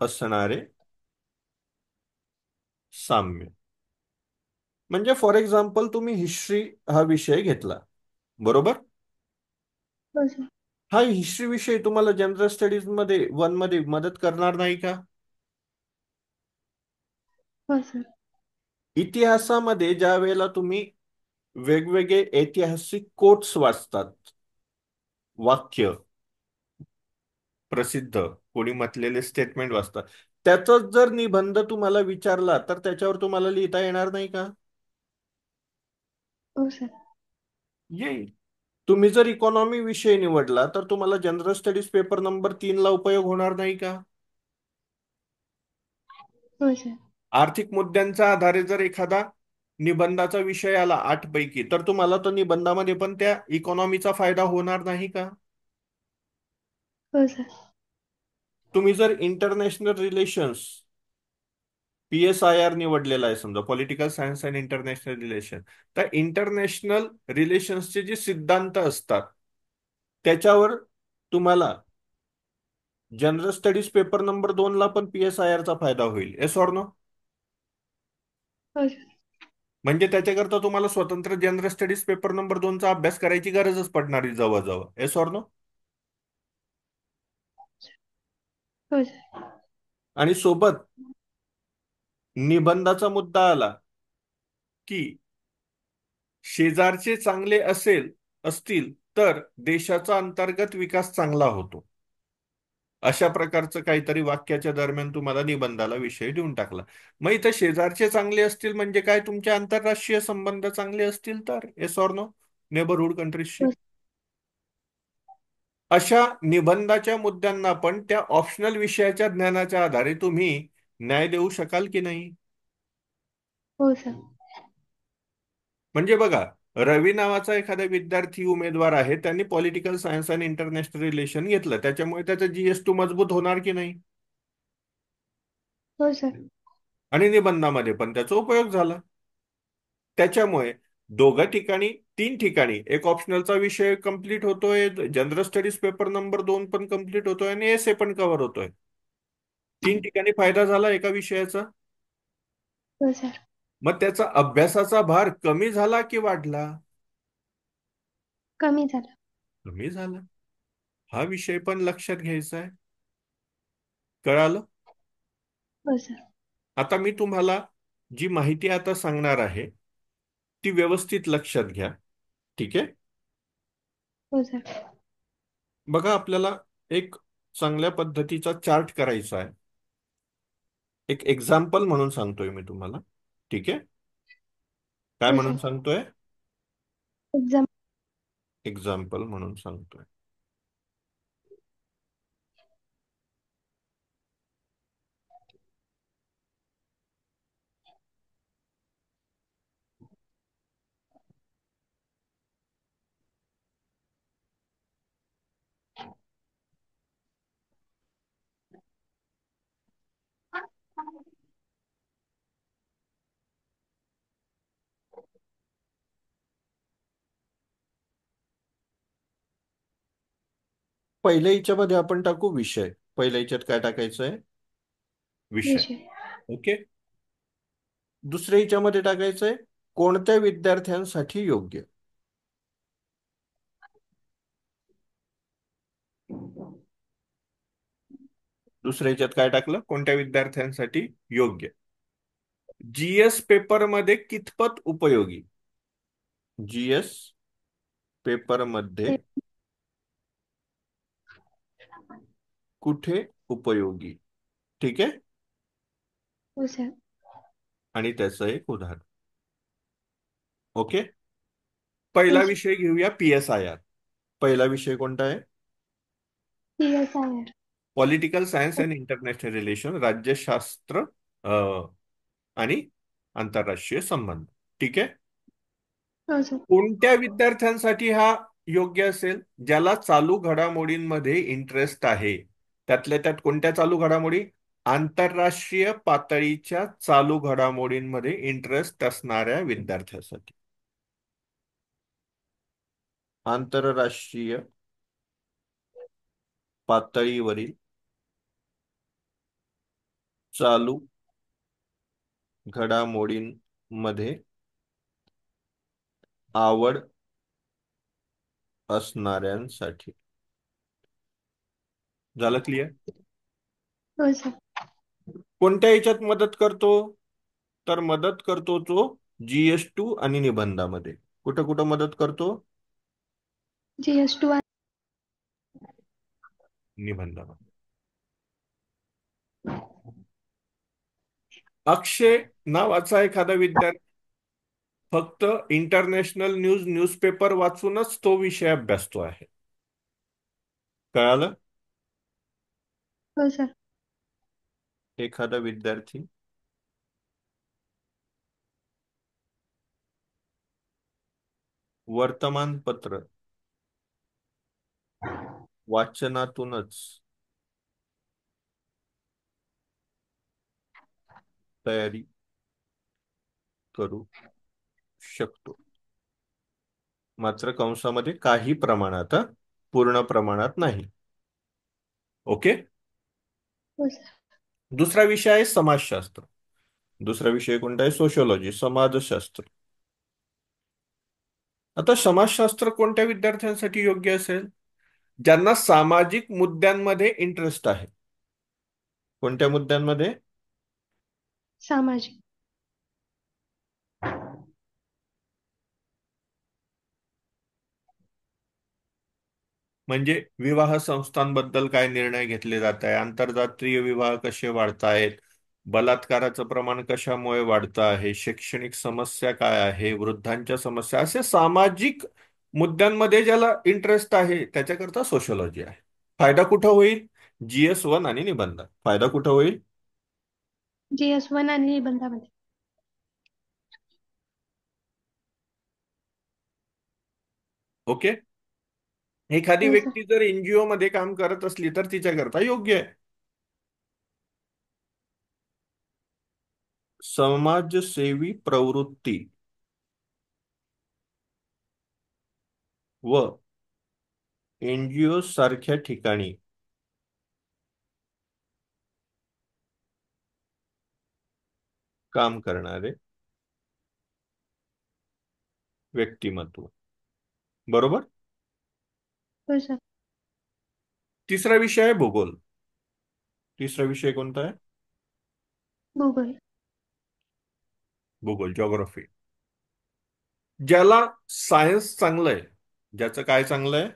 असणारे साम्य. म्हणजे फॉर एक्झाम्पल, तुम्ही हिस्ट्री हा विषय घेतला, बरोबर? हो सर. हा हिस्ट्री विषय तुम्हाला जनरल स्टडीज मध्ये वन मध्ये मदत करणार नाही का? हो सर. इतिहासामध्ये ज्या वेळेला तुम्ही वेगवेगळे ऐतिहासिक कोट्स वाचतात, वाक्य, प्रसिद्ध कोणी म्हटलेले स्टेटमेंट वाचता, त्याचाच जर निबंध तुम्हाला विचारला तर त्याच्यावर तुम्हाला लिहिता येणार नाही का? हो सर. येईल. तुम्ही जर इकॉनॉमी विषय निवडला तर तुम्हाला जनरल स्टडीज पेपर नंबर 3 ला उपयोग होणार नाही का? हो सर. आर्थिक मुद्द्यांच्या आधारे जर एखादा निबंधाचा विषय आला 8 पैकी, तर तुम्हाला तो निबंधामध्ये पण त्या इकॉनॉमीचा फायदा होणार नाही का? हो सर. तुम्ही जर इंटरनॅशनल रिलेशन्स, PSIR निवडलेला आहे समजा, political science and international relation, तर इंटरनॅशनल रिलेशन्सचे जे सिद्धांत असतात त्याच्यावर तुम्हाला जनरल स्टडीज पेपर नंबर 2 ला पण PSIR चा फायदा होईल. Yes or no? हो सर. म्हणजे त्याच्याकरता तुम्हाला स्वतंत्र जनरल स्टडीज पेपर नंबर 2 चा अभ्यास करायची गरजच पडणारी जवळजवळ. Yes or no? हो सर. आणि सोबत निबंधाचा मुद्दा आला की शेजारचे चांगले असतील तर देशाचा अंतर्गत विकास चांगला होतो. अशा प्रकारचं काहीतरी वाक्याच्या दरम्यान तुम्हाला निबंधाला विषय देऊन टाकला. मग इथं शेजारचे चांगले असतील म्हणजे काय? तुमचे आंतरराष्ट्रीय संबंध चांगले असतील तर. Yes or no? नेबरहुड कंट्रीजशी. हो. अशा निबंधाच्या मुद्द्यांना पण त्या ऑप्शनल विषयाच्या ज्ञानाच्या आधारे तुम्ही न्याय देऊ शकाल की नाही? हो सर. म्हणजे बघा, रवी नावाचा एखादा विद्यार्थी उमेदवार आहे, त्यांनी पॉलिटिकल सायन्स आणि इंटरनॅशनल रिलेशन घेतलं, त्याच्यामुळे त्याचा GS2 मजबूत होणार की नाही? हो सर. आणि निबंधामध्ये पण त्याचा उपयोग झाला. त्याच्यामुळे दोघं ठिकाणी, 3 ठिकाणी एक ऑप्शनलचा विषय कंप्लीट होतोय, जनरल स्टडीज पेपर नंबर 2 पण कंप्लीट होतोय आणि एसए पण कव्हर होतोय. 3 ठिकाणी फायदा झाला एका विषयाचा. हो सर. मग त्याचा अभ्यासाचा भार कमी झाला की वाढला? कमी झाला. कमी झाला. हा विषय पण लक्षात घ्यायचा आहे. कळालं? हो सर. आता मी तुम्हाला जी माहिती आता सांगणार आहे ती व्यवस्थित लक्षात घ्या. ठीक आहे? हो सर. बघा, आपल्याला एक चांगल्या पद्धतीचा चार्ट करायचा आहे. एक एक्झाम्पल म्हणून सांगतोय मी तुम्हाला. ठीक आहे? काय हो म्हणून सर. सांगतोय? एक्झाम. एक्झाम्पल म्हणून सांगतोय. पहिल्या याच्यामध्ये आपण टाकू विषय. पहिल्या याच्यात काय टाकायचं आहे? विषय. विषय. ओके. दुसऱ्या याच्यामध्ये टाकायचं आहे कोणत्या विद्यार्थ्यांसाठी योग्य. दुसऱ्या याच्यात काय टाकलं? कोणत्या विद्यार्थ्यांसाठी योग्य. GS पेपरमध्ये कितपत उपयोगी. GS पेपरमध्ये ते. कुठे उपयोगी. ठीक आहे? हो सर. आणि त्याचं एक उदाहरण. ओके. पहिला हो सर. विषय घेऊया PSIR. पहिला विषय कोणता आहे? PSIR. Political science and international relation, राज्यशास्त्र आणि आंतरराष्ट्रीय संबंध. ठीक आहे? हो सर. कोणत्या विद्यार्थ्यांसाठी हा योग्य असेल? ज्याला चालू घडामोडींमध्ये इंटरेस्ट आहे. त्यातल्या त्यात कोणत्या चालू घडामोडी? आंतरराष्ट्रीय पातळीच्या चालू घडामोडींमध्ये इंटरेस्ट असणाऱ्या विद्यार्थ्यांसाठी. आंतरराष्ट्रीय पातळीवरील चालू घडामोडींमध्ये आवड असणाऱ्यांसाठी. झालं क्लिअर? हो सर. कोणत्या याच्यात मदत करतो? तर मदत करतो तो GS2 आणि निबंधामध्ये. कुठं कुठं मदत करतो? GS2. निबंधामध्ये. अक्षय नावाचा एखादा विद्यार्थी फक्त इंटरनॅशनल न्यूजपेपर वाचूनच तो विषय अभ्यासतो आहे. कळालं? हो सर. एखादा विद्यार्थी वर्तमानपत्र वाचनातूनच तयारी करू शकतो, मात्र कंसामध्ये काही प्रमाणात, पूर्ण प्रमाणात नाही. ओके. हो सर. दुसरा विषय आहे समाजशास्त्र. दुसरा विषय कोणता आहे? सोशिओलॉजी, समाजशास्त्र. आता समाजशास्त्र कोणत्या विद्यार्थ्यांसाठी योग्य असेल? ज्यांना सामाजिक मुद्द्यांमध्ये इंटरेस्ट आहे. कोणत्या मुद्द्यांमध्ये? सामाजिक. म्हणजे विवाह संस्थांबद्दल काय निर्णय घेतले जात आहे, आंतरजातीय विवाह कसे वाढतायत, बलात्काराचं प्रमाण कशामुळे वाढतं आहे, शैक्षणिक समस्या काय आहे, वृद्धांच्या समस्या, असे सामाजिक मुद्द्यांमध्ये ज्याला इंटरेस्ट आहे त्याच्याकरता सोशोलॉजी आहे. फायदा कुठं होईल? GS1 आणि निबंध. फायदा कुठं होईल? GS1 आणि निबंधामध्ये. ओके. एखादी हो सर. व्यक्ती जर NGO मध्ये काम करत असली तर तिच्याकरता योग्य आहे. समाजसेवी प्रवृत्ती व NGO सारख्या ठिकाणी काम करणारे व्यक्तिमत्व. बरोबर. हो सर. तिसरा विषय आहे भूगोल. तिसरा विषय कोणता आहे? भूगोल. भूगोल, जॉग्राफी. ज्याला सायन्स चांगलं आहे, ज्याचं काय चांगलं आहे?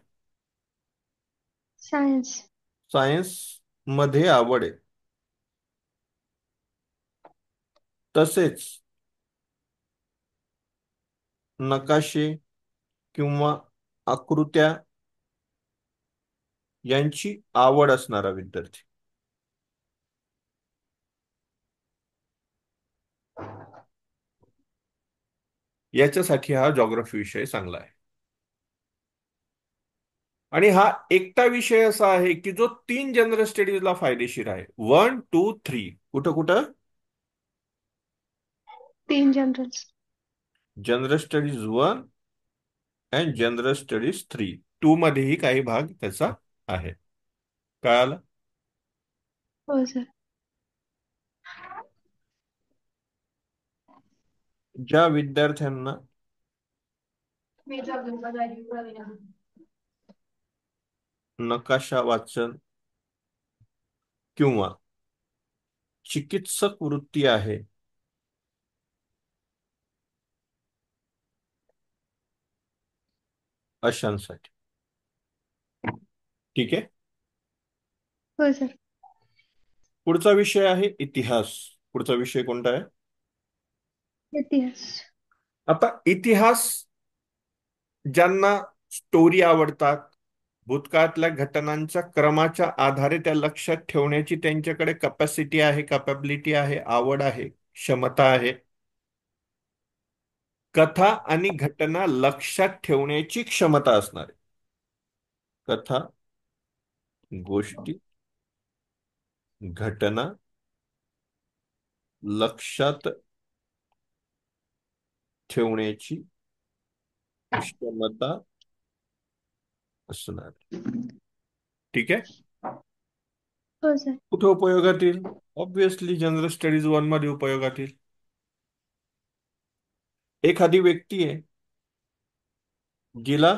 सायन्स. सायन्स मध्ये आवड आहे, तसेच नकाशे किंवा आकृत्या यांची आवड असणारा विद्यार्थी, याच्यासाठी हा जॉग्राफी विषय चांगला आहे. आणि हा एकटा विषय असा आहे की जो 3 जनरल स्टडीजला फायदेशीर आहे. 1, 2, 3. कुठं कुठं? 3 generals. General studies 1 and general studies 3. 2 मध्येही काही भाग त्याचा आहे. कळालं? हो सर. ज्या विद्यार्थ्यांना नकाशा वाचन किंवा चिकित्सक वृत्ती आहे, अशांसाठी. ठीक आहे. हो सर. पुढचा विषय आहे इतिहास. पुढचा विषय कोणता आहे? इतिहास. आता इतिहास ज्यांना स्टोरी आवडतात, भूतकाळातल्या घटनांच्या क्रमाच्या आधारे त्या लक्षात ठेवण्याची त्यांच्याकडे कपॅसिटी आहे, कॅपॅबिलिटी आहे, आवड आहे, क्षमता आहे. कथा आणि घटना लक्षात ठेवण्याची क्षमता असणार आहे. कथा, गोष्टी, घटना लक्षात ठेवण्याची क्षमता असणार. ठीक आहे. हो सर. कुठे उपयोगात येईल? ऑब्विसली जनरल स्टडीज 1 मध्ये उपयोगात येईल. एखादी व्यक्ती आहे जिला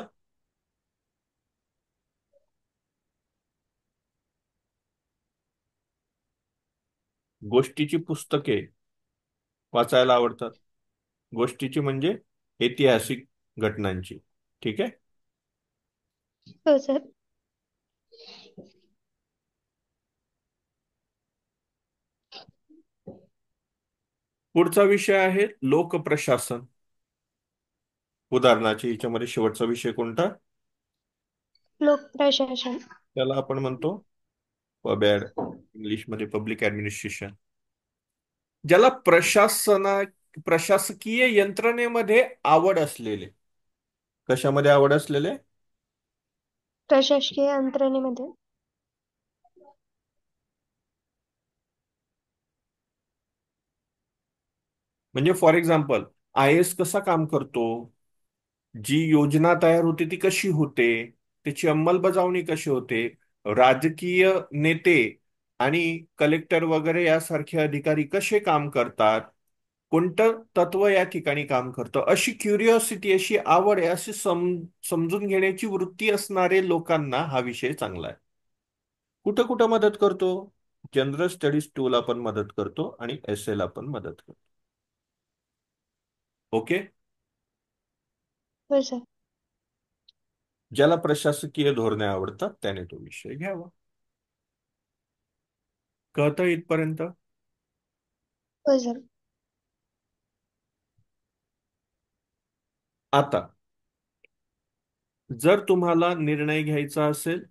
गोष्टीची पुस्तके वाचायला आवडतात. गोष्टीची म्हणजे ऐतिहासिक घटनांची. ठीक आहे. हो सर. पुढचा विषय आहे लोकप्रशासन. उदाहरणाच्या हिच्यामध्ये शेवटचा विषय कोणता? लोक प्रशासन. त्याला आपण म्हणतो पबॅड, इंग्लिशमध्ये पब्लिक ऍडमिनिस्ट्रेशन. ज्याला प्रशासकीय यंत्रणेमध्ये आवड असलेले. कशामध्ये आवड असलेले? प्रशासकीय यंत्रणेमध्ये. म्हणजे फॉर एक्झाम्पल, IAS कसा काम करतो, जी योजना तयार होते ती कशी होते, त्याची अंमलबजावणी कशी होते, राजकीय नेते आणि कलेक्टर वगैरे यासारखे अधिकारी कसे काम करतात, कोणतं तत्व या ठिकाणी काम करतं, अशी क्युरिओसिटी, अशी आवड आहे, अशी समजून घेण्याची वृत्ती असणारे लोकांना हा विषय चांगला आहे. कुठं कुठं मदत करतो? जनरल स्टडीज टूला पण मदत करतो आणि SL ला पण मदत करतो. ओके. हो सर. ज्याला प्रशासकीय धोरणे आवडतात त्याने तो विषय घ्यावा. कळतं इथपर्यंत? हो सर. आता जर तुम्हाला निर्णय घ्यायचा असेल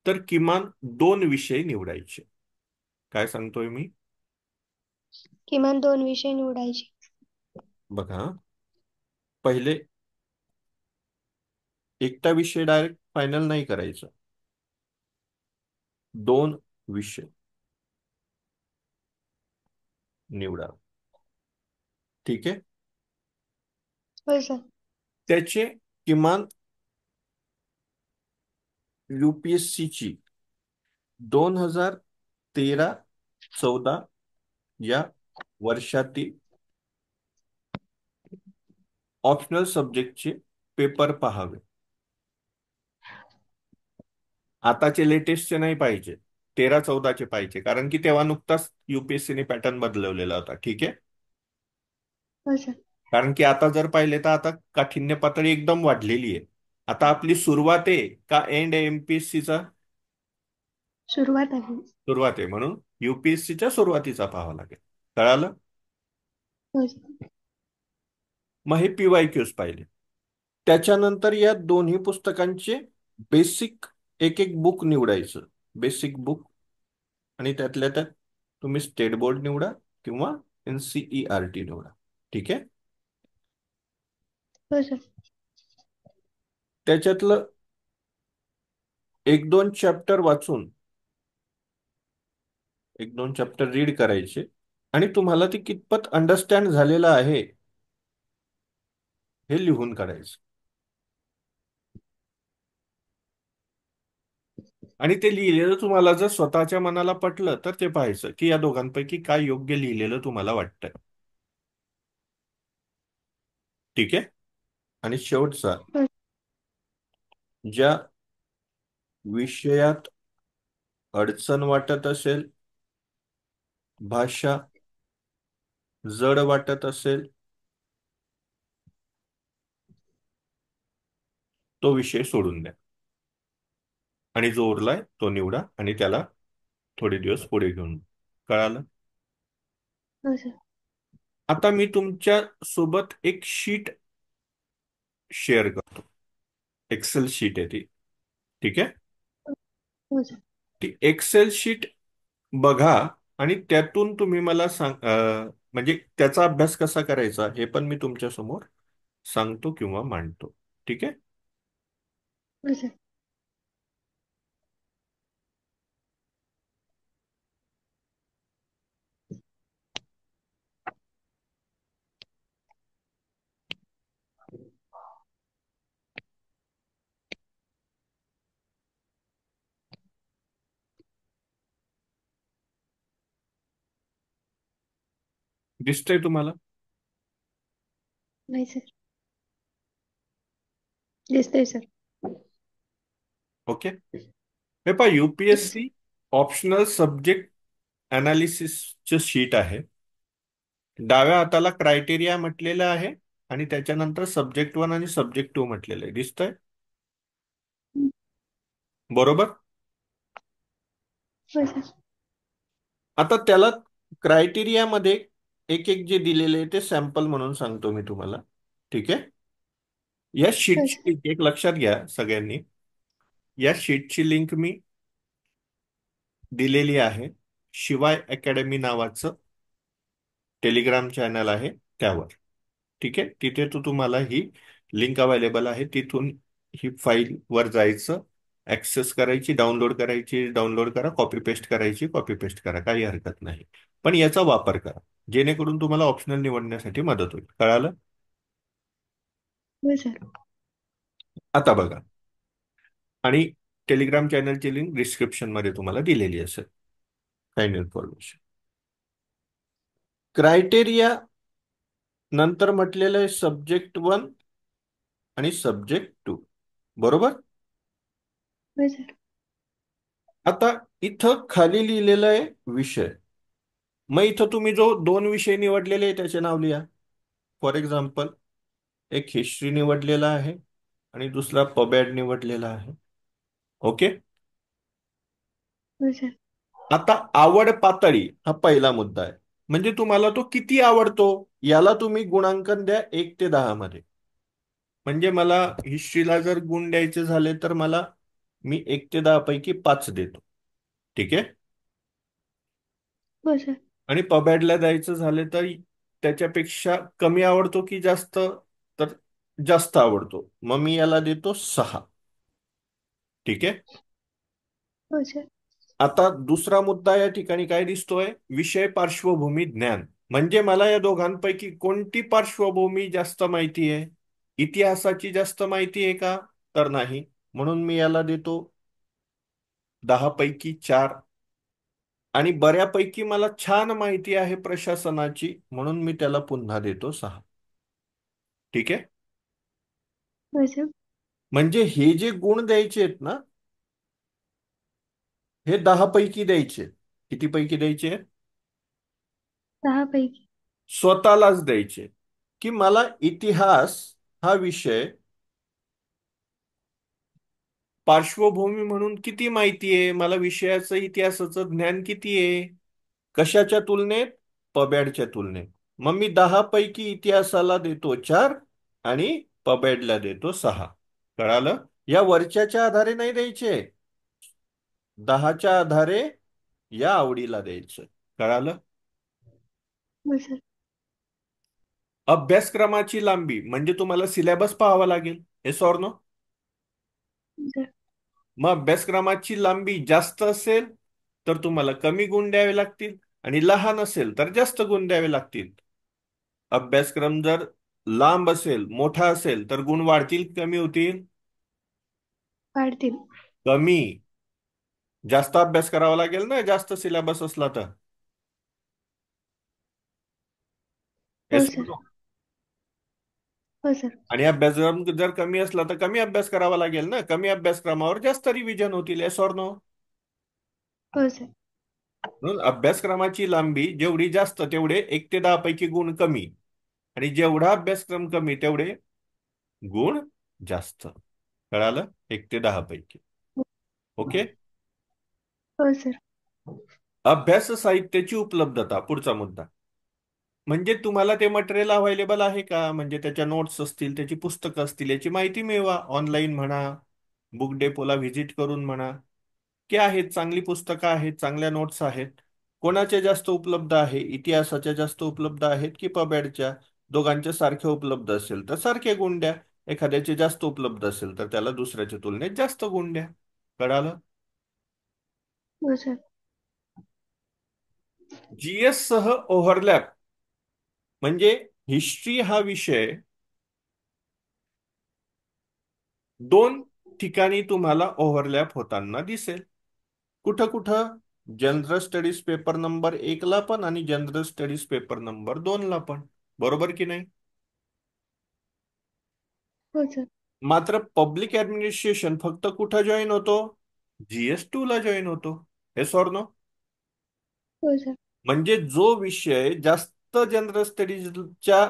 तर किमान 2 विषय निवडायचे. काय सांगतोय मी? किमान 2 विषय निवडायचे. बघा, पहिले एकटा विषय डायरेक्ट फायनल नाही करायचा. 2 विषय निवडा. ठीक आहे. हो सर. त्याचे किमान UPSC ची 2013-14 या वर्षातील ऑप्शनल सब्जेक्टचे पेपर पहावे. आताचे लेटेस्टचे नाही पाहिजे, 13-14चे पाहिजे, कारण की तेव्हा नुकताच UPSC ने पॅटर्न बदलवलेला होता. ठीक आहे. हो सर. कारण की आता जर पाहिले तर आता काठिण्य पातळी एकदम वाढलेली आहे. आता आपली सुरुवात आहे का एंड आहे MPSCचा? सुरुवात आहे. सुरुवात आहे, म्हणून UPSCच्या सुरुवातीचा पाहावा लागेल. कळालं? हो सर. मग हे PYQs पाहिले. त्याच्यानंतर या दोन्ही पुस्तकांचे बेसिक एक एक बुक निवडायचं. Basic book. आणि त्यातल्या त्यात तुम्ही स्टेट बोर्ड निवडा किंवा NCERT निवडा. ठीक आहे. हो सर. त्याच्यातलं 1-2 चॅप्टर वाचून, 1-2 चॅप्टर रीड करायचे आणि तुम्हाला ते कितपत अंडरस्टँड झालेलं आहे हे लिहून काढायचं. आणि ते लिहिलेलं तुम्हाला जर स्वतःच्या मनाला पटलं तर ते पाहायचं की या दोघांपैकी काय योग्य लिहिलेलं तुम्हाला वाटतंय. ठीक आहे. आणि शेवटचा, हो. ज्या विषयात अडचण वाटत असेल, भाषा जड वाटत असेल, तो विषय सोडून द्या आणि जो उरलाय तो निवडा आणि त्याला थोडे दिवस पुढे घेऊन. कळालं? हो सर. आता मी तुमच्या सोबत एक शीट शेअर करतो. एक्सेल शीट आहे ती. ठीक आहे. हो सर. ती एक्सेल शीट बघा आणि त्यातून तुम्ही मला म्हणजे त्याचा अभ्यास कसा करायचा हे पण मी तुमच्या समोर सांगतो किंवा मांडतो. ठीक आहे. हो सर. दिसतंय तुम्हाला? नाही सर. दिसतंय सर. ओके. हे पहा, yes sir. UPSC optional subject अनालिसिसचं शीट आहे. डाव्या हाताला क्रायटेरिया म्हटलेलं आहे आणि त्याच्यानंतर सब्जेक्ट 1 आणि सब्जेक्ट 2 म्हटलेलं आहे. दिसतंय? बरोबर. हो सर. आता त्याला क्रायटेरियामध्ये एक एक जे दिलेले आहे ते सॅम्पल म्हणून सांगतो मी तुम्हाला. ठीक आहे. या होय शीटची सर. लिंक एक लक्षात घ्या सगळ्यांनी. या शीटची लिंक मी दिलेली आहे. शिवाय अकॅडमी नावाचं टेलिग्राम चॅनल आहे त्यावर. ठीक आहे. तिथे तुम्हाला ही लिंक अवेलेबल आहे. तिथून ही फाईल वर जायचं, ऍक्सेस करायची, डाउनलोड करायची, डाउनलोड करा, कॉपी पेस्ट करायची, कॉपी पेस्ट करा, काही हरकत नाही. पण याचा वापर करा जेणेकरून तुम्हाला ऑप्शनल निवडण्यासाठी मदत होईल. कळालं? होय सर. आता बघा. आणि टेलिग्राम चॅनलची लिंक डिस्क्रिप्शन मध्ये तुम्हाला दिलेली असेल. Kind information. क्रायटेरिया नंतर म्हटलेलं आहे सब्जेक्ट 1 आणि सब्जेक्ट 2. बरोबर. होय सर. आता इथं खाली लिहिलेलं आहे विषय. मग इथं तुम्ही जो 2 विषय निवडलेले आहे त्याचे नाव लिहा. फॉर एक्झाम्पल, एक हिस्ट्री निवडलेला आहे आणि दुसरा पबॅड निवडलेला आहे. ओके. होय सर. आता आवड पातळी हा पहिला मुद्दा आहे. म्हणजे तुम्हाला तो किती आवडतो याला तुम्ही गुणांकन द्या 1 ते 10 मध्ये. म्हणजे मला हिस्ट्रीला जर गुण द्यायचे झाले तर मला मी 1 ते 10 पैकी 5 देतो. ठीक आहे. होय सर. आणि पबॅडला द्यायचं झाले तर त्याच्यापेक्षा कमी आवडतो की जास्त, तर जास्त आवडतो. मग मी याला देतो 6. ठीक आहे. होय सर. आता दुसरा मुद्दा या ठिकाणी काय दिसतोय, विषय पार्श्वभूमी ज्ञान. म्हणजे मला या दोघांपैकी कोणती पार्श्वभूमी जास्त माहिती आहे? इतिहासाची जास्त माहिती आहे का? तर नाही. म्हणून मी याला देतो 10 पैकी 4. आणि बऱ्यापैकी मला छान माहिती आहे प्रशासनाची म्हणून मी त्याला पुन्हा देतो 6. ठीक आहे. होय सर. म्हणजे हे जे गुण द्यायचे आहेत ना, हे 10 पैकी द्यायचे. किती पैकी द्यायचे? 10 पैकी. स्वतःलाच द्यायचे. की मला इतिहास हा विषय पार्श्वभूमी म्हणून किती माहिती आहे, मला विषयाचं इतिहासाचं ज्ञान किती आहे, कशाच्या तुलनेत? पबॅडच्या तुलनेत. मग मी 10 पैकी इतिहासाला देतो 4 आणि पबॅडला देतो 6. कळालं? या वरच्याच्या आधारे नाही द्यायचे, 10च्या आधारे या आवडीला द्यायचं. कळालं? होय सर. अभ्यासक्रमाची लांबी म्हणजे तुम्हाला सिलेबस पाहावा लागेल. Yes or no? होय सर. मग अभ्यासक्रमाची लांबी जास्त असेल तर तुम्हाला कमी गुण द्यावे लागतील, आणि लहान असेल तर जास्त गुण द्यावे लागतील. अभ्यासक्रम जर लांब असेल, मोठा असेल, तर गुण वाढतील कमी होतील? वाढतील. कमी. जास्त अभ्यास करावा लागेल ना जास्त सिलेबस असला तर. होय येस or सर. no? होय सर. आणि अभ्यासक्रम जर कमी असला तर कमी अभ्यास करावा लागेल ना, कमी अभ्यासक्रमावर जास्त रिव्हिजन होतील. Yes or no? होय सर. म्हणून अभ्यासक्रमाची लांबी जेवढी जास्त तेवढे 1 ते 10 पैकी गुण कमी, आणि जेवढा अभ्यासक्रम कमी तेवढे गुण जास्त. कळालं? 1 ते 10 पैकी. ओके. होय सर. अभ्यास साहित्याची उपलब्धता पुढचा मुद्दा. म्हणजे तुम्हाला ते मटेरियल अवेलेबल आहे का, म्हणजे त्याच्या नोट्स असतील, त्याची पुस्तकं असतील, याची माहिती मिळवा. ऑनलाईन म्हणा, बुक डेपोला व्हिजिट करून म्हणा, की आहेत चांगली पुस्तकं आहेत, चांगल्या नोट्स आहेत. कोणाच्या जास्त उपलब्ध आहे, इतिहासाच्या जास्त उपलब्ध आहेत की पबॅडच्या? दोघांच्या सारख्या उपलब्ध असेल तर सारखे गुण द्या. एखाद्याचे जास्त उपलब्ध असेल तर त्याला दुसऱ्याच्या तुलनेत जास्त गुण द्या. कळालं? होय सर. जीएस सह ओव्हरलॅप म्हणजे हिस्ट्री हा विषय 2 ठिकाणी तुम्हाला ओव्हरलॅप होताना दिसेल. कुठं कुठं? जनरल स्टडीज पेपर नंबर 1 ला पण आणि जनरल स्टडीज पेपर नंबर 2 ला पण. बरोबर की नाही? होय सर. मात्र पब्लिक ऍडमिनिस्ट्रेशन फक्त कुठं जॉईन होतो? GS2 ला जॉईन होतो. हे सॉर नो? होय सर. म्हणजे जो विषय जास्त जनरल स्टडीजच्या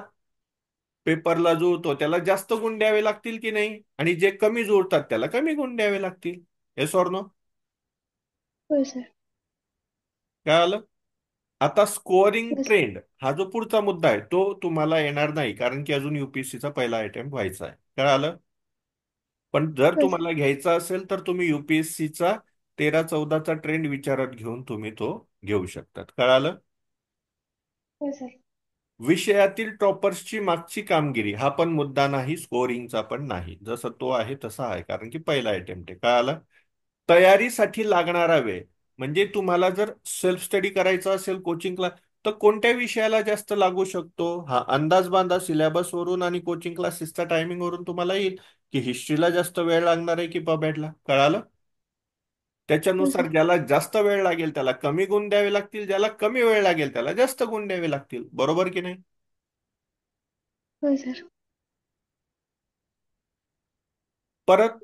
पेपरला जुळतो त्याला जास्त गुण द्यावे लागतील की नाही, आणि जे कमी जुळतात त्याला कमी गुण द्यावे लागतील. हे सॉर नो? होय सर. काय आलं? आता स्कोअरिंग हो सर. ट्रेंड हा जो पुढचा मुद्दा आहे तो तुम्हाला येणार नाही, कारण की अजून युपीएससीचा पहिला अटेम्प्ट व्हायचा आहे. कळालं? पण जर हो सर. तुम्हाला घ्यायचा असेल तर तुम्ही युपीएससीचा 13-14चा ट्रेंड विचारात घेऊन तुम्ही तो घेऊ शकतात. कळालं? हो सर. विषयातील टॉपर्सची मागची कामगिरी हा पण मुद्दा नाही, स्कोरिंगचा पण नाही. जसं तो आहे तसा आहे, कारण की पहिला अटेम्प्ट आहे. कळालं? तयारीसाठी लागणारा वेळ, म्हणजे तुम्हाला जर सेल्फ स्टडी करायचा असेल कोचिंग क्लास, तर कोणत्या विषयाला जास्त लागू शकतो? हा अंदाज बांधा सिलेबस वरून आणि कोचिंग क्लासेसचा टायमिंग वरून तुम्हाला येईल की हिस्ट्रीला जास्त वेळ लागणार आहे की पबॅडला. कळालं? हो त्याच्यानुसार सर. ज्याला जास्त वेळ लागेल त्याला कमी गुण द्यावे लागतील, ज्याला कमी वेळ लागेल त्याला जास्त गुण द्यावे लागतील. बरोबर की नाही? हो सर. परत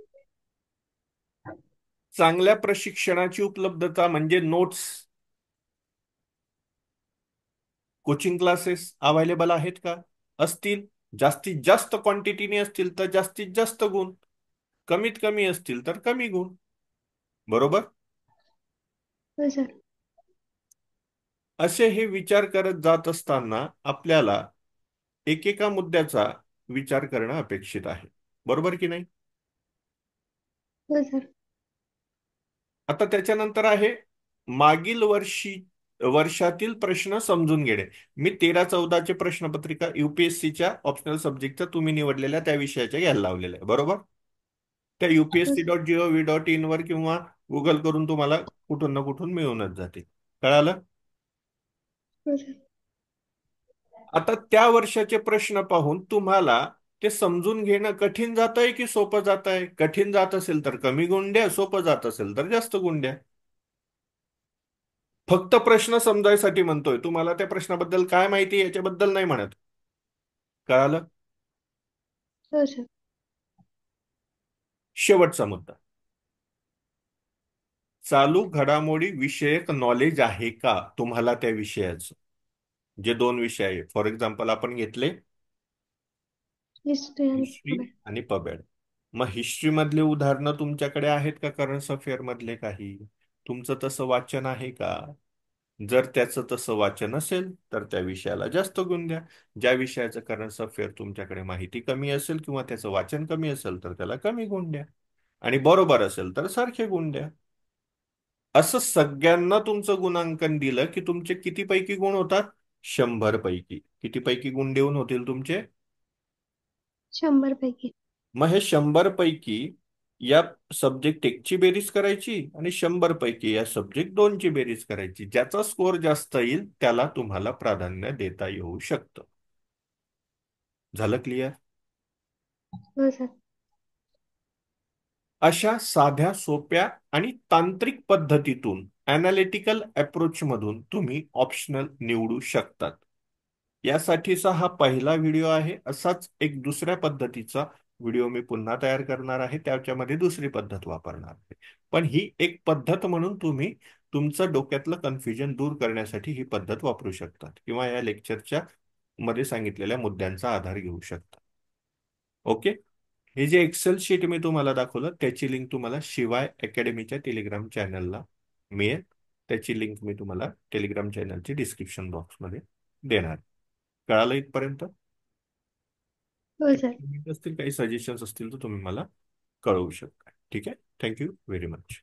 चांगल्या प्रशिक्षणाची उपलब्धता म्हणजे नोट्स, कोचिंग क्लासेस अवेलेबल आहेत का? असतील, जास्तीत जास्त क्वांटिटीने असतील तर जास्तीत जास्त गुण, कमीत कमी असतील तर कमी गुण. बरोबर? हो सर. असे हे विचार करत जात असताना आपल्याला एकेका मुद्द्याचा विचार करणं अपेक्षित आहे. बरोबर की नाही? हो सर. आता त्याच्यानंतर आहे मागील वर्षातील प्रश्न समजून घेणे. मी 13-14चे प्रश्नपत्रिका युपीएससीच्या ऑप्शनल सब्जेक्टच्या तुम्ही निवडलेल्या त्या विषयाच्या घ्यायला लावलेल्या आहे. बरोबर? त्या हो UPSC सर. डॉट GOV.in वर किंवा गुगल करून तुम्हाला कुठून ना कुठून मिळूनच जाते. कळालं? हो सर. आता त्या वर्षाचे प्रश्न पाहून तुम्हाला ते समजून घेणं कठीण जात आहे की सोपं जात आहे? कठीण जात असेल तर कमी गुण द्या, सोपं जात असेल तर जास्त गुण द्या. फक्त प्रश्न समजायसाठी म्हणतोय, तुम्हाला त्या प्रश्नाबद्दल काय माहिती आहे याच्याबद्दल नाही म्हणत. कळालं? हो सर. शेवटचा मुद्दा, चालू घडामोडी विषयक नॉलेज आहे का तुम्हाला त्या विषयाचं? जे दोन विषय आहे, फॉर एक्झाम्पल आपण घेतले हिस्ट्री आणि हिस्ट्री आणि पबॅड. मग हिस्ट्री मधले उदाहरणं तुमच्याकडे आहेत का? करंट अफेअर मधले काही तुमचं तसं वाचन आहे का? जर त्याचं तसं वाचन असेल तर त्या विषयाला जास्त गुण द्या. ज्या विषयाचं करंट अफेअर तुमच्याकडे माहिती कमी असेल किंवा त्याचं वाचन कमी असेल तर त्याला कमी गुण द्या. आणि बरोबर असेल तर सारखे गुण द्या. असं सगळ्यांना तुमचं गुणांकन दिलं की तुमचे किती पैकी गुण होतात? 100 पैकी. किती पैकी गुण देऊन होतील तुमचे? 100 पैकी. मग हे 100 पैकी या सब्जेक्ट एकची बेरीज करायची आणि 100 पैकी या सब्जेक्ट दोनची बेरीज करायची. ज्याचा स्कोअर जास्त येईल त्याला तुम्हाला प्राधान्य देता येऊ शकतं. झालं क्लिअर? हो सर. अशा साध्या सोप्या आणि तांत्रिक पद्धतीतून अनालिटिकल अप्रोच मधून तुम्ही ऑप्शनल निवडू शकतात. यासाठीचा हा पहिला व्हिडिओ आहे. असाच एक दुसऱ्या पद्धतीचा व्हिडिओ मी पुन्हा तयार करणार आहे, त्याच्यामध्ये दुसरी पद्धत वापरणार आहे. पण ही एक पद्धत म्हणून तुम्ही तुमचं डोक्यातलं कन्फ्युजन दूर करण्यासाठी ही पद्धत वापरू शकतात किंवा या लेक्चरच्या मध्ये सांगितलेल्या मुद्द्यांचा आधार घेऊ शकता. ओके. हे जे एक्सेल शीट मी तुम्हाला दाखवलं त्याची लिंक तुम्हाला शिवाय अकॅडमीच्या टेलिग्राम चॅनलला मिळेल. त्याची लिंक मी तुम्हाला टेलिग्राम चॅनलची डिस्क्रिप्शन बॉक्समध्ये देणार. कळालं इथपर्यंत? हो काही सर. comment असतील, काही सजेशन्स असतील तर तुम्ही मला कळवू शकता. ठीक आहे. Thank you very much.